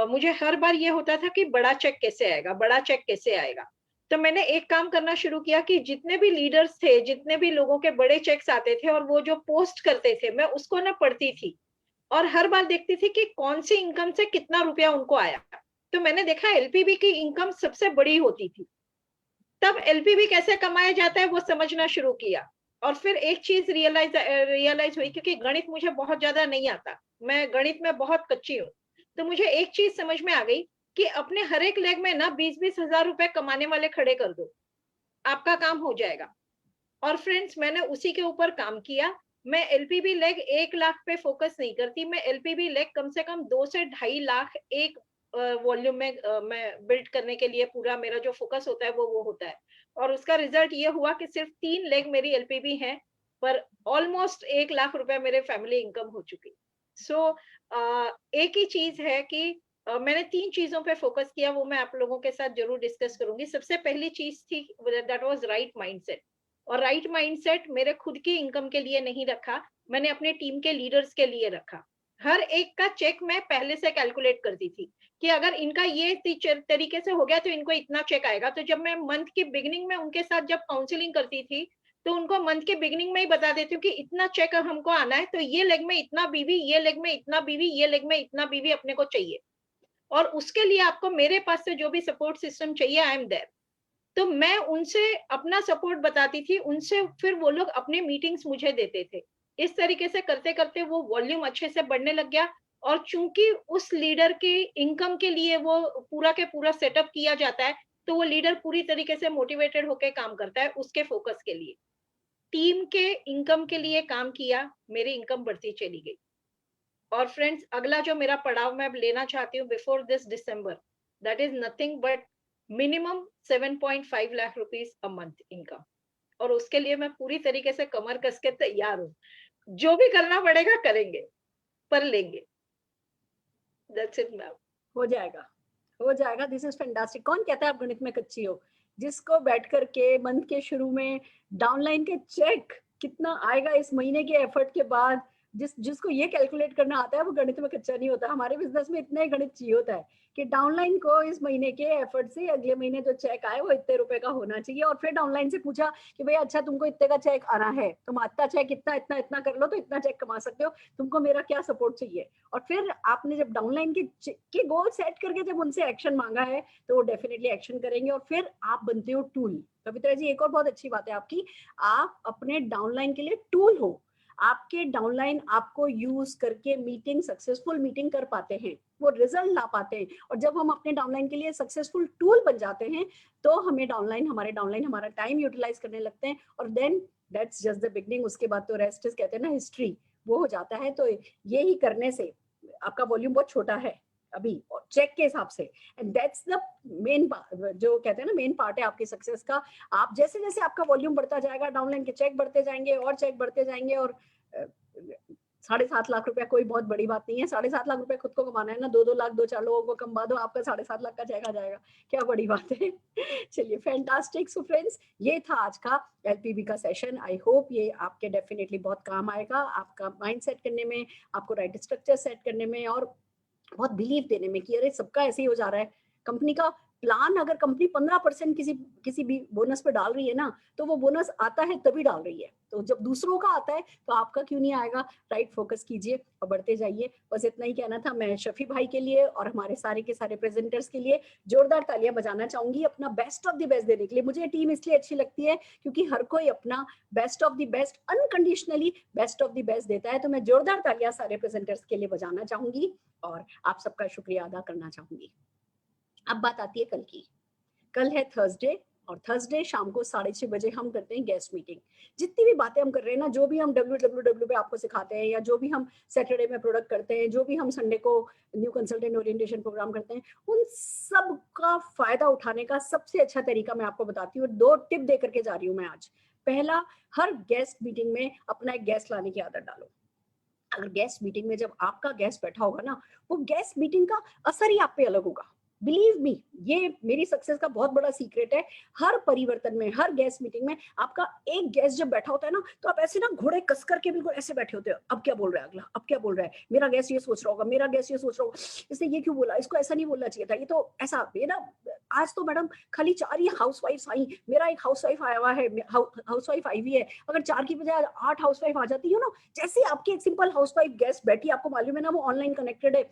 मुझे हर बार ये होता था कि बड़ा चेक कैसे आएगा। तो मैंने एक काम करना शुरू किया कि जितने भी लीडर्स थे, जितने भी लोगों के बड़े चेक्स आते थे और वो जो पोस्ट करते थे, मैं उसको ना पढ़ती थी और हर बार देखती थी कि कौन सी इनकम से कितना रुपया उनको आया। तो मैंने देखा एलपीवी की इनकम सबसे बड़ी होती थी। तब एलपीवी कैसे कमाया जाता है वो समझना शुरू किया, और फिर एक चीज रियलाइज हुई, क्योंकि गणित मुझे बहुत ज्यादा नहीं आता, मैं गणित में बहुत कच्ची हूँ। तो मुझे एक चीज समझ में आ गई कि अपने हर एक लेग में ना 20-20 हजार रुपए कमाने वाले खड़े कर दो, आपका काम हो जाएगा। और फ्रेंड्स, मैंने उसी के ऊपर काम किया। मैं एलपीवी लेग 1 लाख पे फोकस नहीं करती, मैं एलपीवी लेग कम से कम 2 से 2.5 लाख एक वॉल्यूम में मैं बिल्ड करने के लिए पूरा मेरा जो फोकस होता है वो होता है। और उसका रिजल्ट ये हुआ कि सिर्फ 3 लेग मेरी एलपीवी है, पर ऑलमोस्ट 1 लाख रुपए मेरे फैमिली इनकम हो चुकी। सो एक ही चीज है कि मैंने 3 चीजों पे फोकस किया, वो मैं आप लोगों के साथ जरूर डिस्कस करूंगी। सबसे पहली चीज थी दैट वाज राइट माइंडसेट। और राइट माइंडसेट मेरे खुद की इनकम के लिए नहीं रखा, मैंने अपने टीम के लीडर्स के लिए रखा। हर एक का चेक मैं पहले से कैलकुलेट करती थी कि अगर इनका ये तरीके से हो गया तो इनको इतना चेक आएगा। तो जब मैं मंथ की बिगिनिंग में उनके साथ जब काउंसलिंग करती थी, तो उनको मंथ के बिगिनिंग में ही बता देती हूँ कि इतना चेक हमको आना है, तो ये लेग में इतना बीवी, ये लेग में इतना बीवी, ये लेग में इतना बीवी अपने को चाहिए, और उसके लिए आपको मेरे पास से जो भी सपोर्ट सिस्टम चाहिए, आई एम देयर। तो मैं उनसे अपना सपोर्ट बताती थी, उनसे फिर वो लोग अपने मीटिंग्स मुझे देते थे। इस तरीके से करते करते वो वॉल्यूम अच्छे से बढ़ने लग गया। और चूंकि उस लीडर की इनकम के लिए वो पूरा के पूरा सेटअप किया जाता है, तो वो लीडर पूरी तरीके से मोटिवेटेड होकर काम करता है उसके फोकस के लिए। टीम के इनकम के लिए काम किया, मेरी इनकम बढ़ती चली गई। और फ्रेंड्स, अगला जो मेरा पड़ाव मैं लेना चाहती हूँ before this December, that is nothing but minimum 7.5 lakh rupees a month income. और उसके लिए मैं पूरी तरीके से कमर कस के तैयार हूँ। जो भी करना पड़ेगा करेंगे, पर लेंगे। That's it ma'am. हो जाएगा, हो जाएगा। This is fantastic. कौन कहता है आप गणित में कच्ची हो? जिसको बैठ करके मंथ के शुरू में डाउनलाइन के चेक कितना आएगा इस महीने के एफर्ट के बाद, जिसको ये कैलकुलेट करना आता है वो गणित में कच्चा नहीं होता। हमारे बिजनेस में इतना ही गणित चाहिए होता है कि डाउनलाइन को इस महीने के एफर्ट से अगले महीने जो चेक आए वो इतने रुपए का होना चाहिए। और फिर डाउनलाइन से पूछा कि भैया अच्छा तुमको इतने का चेक आना है, तुम आता चेक इतना इतना इतना कर लो तो इतना चेक कमा सकते हो, तुमको मेरा क्या सपोर्ट चाहिए। और फिर आपने जब डाउनलाइन के गोल सेट करके जब उनसे एक्शन मांगा है तो वो डेफिनेटली एक्शन करेंगे और फिर आप बनते हो टूल। कविता जी एक और बहुत अच्छी बात है आपकी, आप अपने डाउनलाइन के लिए टूल हो। आपके डाउनलाइन आपको यूज करके मीटिंग, सक्सेसफुल मीटिंग कर पाते हैं, वो रिजल्ट ला पाते हैं। और जब हम अपने डाउनलाइन के लिए सक्सेसफुल टूल बन जाते हैं तो हमें हमारे डाउनलाइन हमारा टाइम यूटिलाइज करने लगते हैं और then that's just the beginning. उसके बाद तो रेस्ट इज, कहते हैं ना, हिस्ट्री, वो हो जाता है। तो ये ही करने से आपका वॉल्यूम बहुत छोटा है अभी चेक के हिसाब से, एंड दैट्स द मेन, जो कहते हैं ना मेन पार्ट है आपकी सक्सेस का। आप जैसे जैसे आपका वॉल्यूम बढ़ता जाएगा, डाउनलाइन के चेक बढ़ते जाएंगे और चेक बढ़ते जाएंगे। और 7.5 लाख रुपया कोई बहुत बड़ी बात नहीं है। 7.5 लाख रुपया खुद को कमाना है ना, 2 लाख 2-4 लोगों को कमा दो, आपका 7.5 लाख का चेक आ जाएगा, क्या बड़ी बात है। चलिए फैंटास्टिक। सो फ्रेंड्स, ये था आज का एलपीबी का सेशन। आई होप ये आपके डेफिनेटली बहुत काम आएगा, आपका माइंड सेट करने में, आपको राइट स्ट्रक्चर सेट करने में और बहुत बिलीव देने में कि अरे सबका ऐसे ही हो जा रहा है। कंपनी का प्लान, अगर कंपनी 15% किसी भी बोनस पे डाल रही है ना, तो वो बोनस आता है तभी डाल रही है। तो जब दूसरों का आता है तो आपका क्यों नहीं आएगा। राइट फोकस कीजिए और बढ़ते जाइए। बस इतना ही कहना था। मैं शफी भाई के लिए और हमारे सारे के सारे प्रेजेंटर्स के लिए जोरदार तालियां बजाना चाहूंगी अपना बेस्ट ऑफ द बेस्ट देने के लिए। मुझे टीम इसलिए अच्छी लगती है क्योंकि हर कोई अपना best of the best, unconditionally best of the best देता है। तो मैं जोरदार तालियां सारे प्रेजेंटर्स के लिए बजाना चाहूंगी और आप सबका शुक्रिया अदा करना चाहूंगी। अब बात आती है कल की। कल है थर्सडे और थर्सडे शाम को 6:30 बजे हम करते हैं गेस्ट मीटिंग। जितनी भी बातें हम कर रहे हैं ना, जो भी हम www पे आपको सिखाते हैं या जो भी हम सैटरडे में प्रोडक्ट करते हैं, जो भी हम संडे को न्यू कंसल्टेंट ओरिएंटेशन प्रोग्राम करते हैं, उन सब का फायदा उठाने का सबसे अच्छा तरीका मैं आपको बताती हूँ। 2 टिप दे करके जा रही हूँ मैं आज। पहला, हर गेस्ट मीटिंग में अपना एक गेस्ट लाने की आदत डालो। अगर गेस्ट मीटिंग में जब आपका गेस्ट बैठा होगा ना, वो गेस्ट मीटिंग का असर ही आप पे अलग होगा। बिलीव मी, ये मेरी सक्सेस का बहुत बड़ा सीक्रेट है। हर परिवर्तन में, हर गेस्ट मीटिंग में आपका एक गेस्ट जब बैठा होता है ना, तो आप ऐसे ना घोड़े कस करके बिल्कुल ऐसे बैठे होते हो। अब क्या बोल रहा है अगला, अब क्या बोल रहा है, मेरा गेस्ट ये सोच रहा होगा, मेरा गेस्ट ये सोच रहा होगा, इसने ये क्यों बोला, इसको ऐसा नहीं बोलना चाहिए था, ये तो ऐसा। ये ना आज तो मैडम खाली 4 ही हाउसवाइफ आई, मेरा एक हाउसवाइफ आया हुआ है, हाउसवाइफ आई हुई है। अगर 4 की बजाय 8 हाउसवाइफ आ जाती हो ना, जैसे आपकी एक सिंपल हाउसवाइफ गेस्ट बैठी, आपको मालूम है ना वो ऑनलाइन कनेक्टेड है,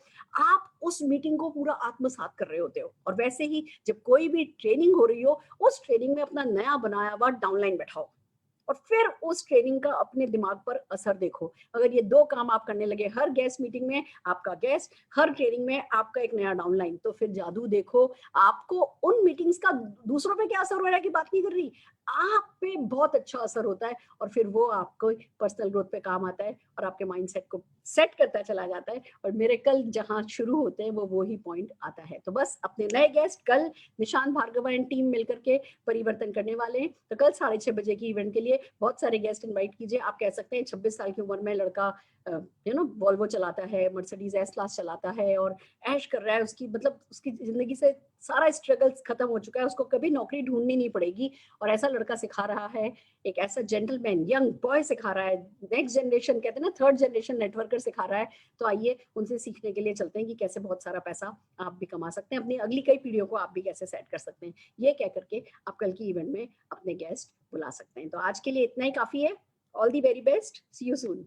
आप उस मीटिंग को पूरा आत्मसात कर रहे होते हो। और वैसे ही जब कोई भी ट्रेनिंग हो रही हो, उस ट्रेनिंग में अपना नया बनाया हुआ डाउनलाइन बैठाओ और फिर उस ट्रेनिंग का अपने दिमाग पर असर देखो। अगर ये 2 काम आप करने लगे, हर गेस्ट मीटिंग में आपका गेस्ट, हर ट्रेनिंग में आपका एक नया डाउनलाइन, तो फिर जादू देखो। आपको उन मीटिंग्स का दूसरों पे क्या असर हो रहा है की बात नहीं कर रही, आप पे बहुत अच्छा असर होता है और फिर वो आपको पर्सनल ग्रोथ पे काम आता है और आपके माइंडसेट को सेट करता चला जाता है। और मेरे कल जहां शुरू होते हैं वो ही पॉइंट आता है। तो बस अपने नए गेस्ट कल निशांत भार्गव एंड टीम मिलकर के परिवर्तन करने वाले हैं। तो कल 6:30 बजे की इवेंट के लिए बहुत सारे गेस्ट इनवाइट कीजिए। आप कह सकते हैं 26 साल की उम्र में लड़का वॉल्वो चलाता है, मर्सिडीज एस क्लास चलाता है और ऐश कर रहा है, उसकी मतलब उसकी जिंदगी से सारा स्ट्रगल्स खत्म हो चुका है, उसको कभी नौकरी ढूंढनी नहीं पड़ेगी। और ऐसा लड़का सिखा रहा है, एक ऐसा जेंटलमैन यंग बॉय सिखा रहा है, नेक्स्ट जनरेशन कहते हैं ना, 3rd जनरेशन नेटवर्कर सिखा रहा है। तो आइए उनसे सीखने के लिए चलते हैं कि कैसे बहुत सारा पैसा आप भी कमा सकते हैं, अपनी अगली कई पीढ़ियों को आप भी कैसे सेट कर सकते हैं। ये कह करके आप कल की इवेंट में अपने गेस्ट बुला सकते हैं। तो आज के लिए इतना ही काफी है। All the very best, see you soon.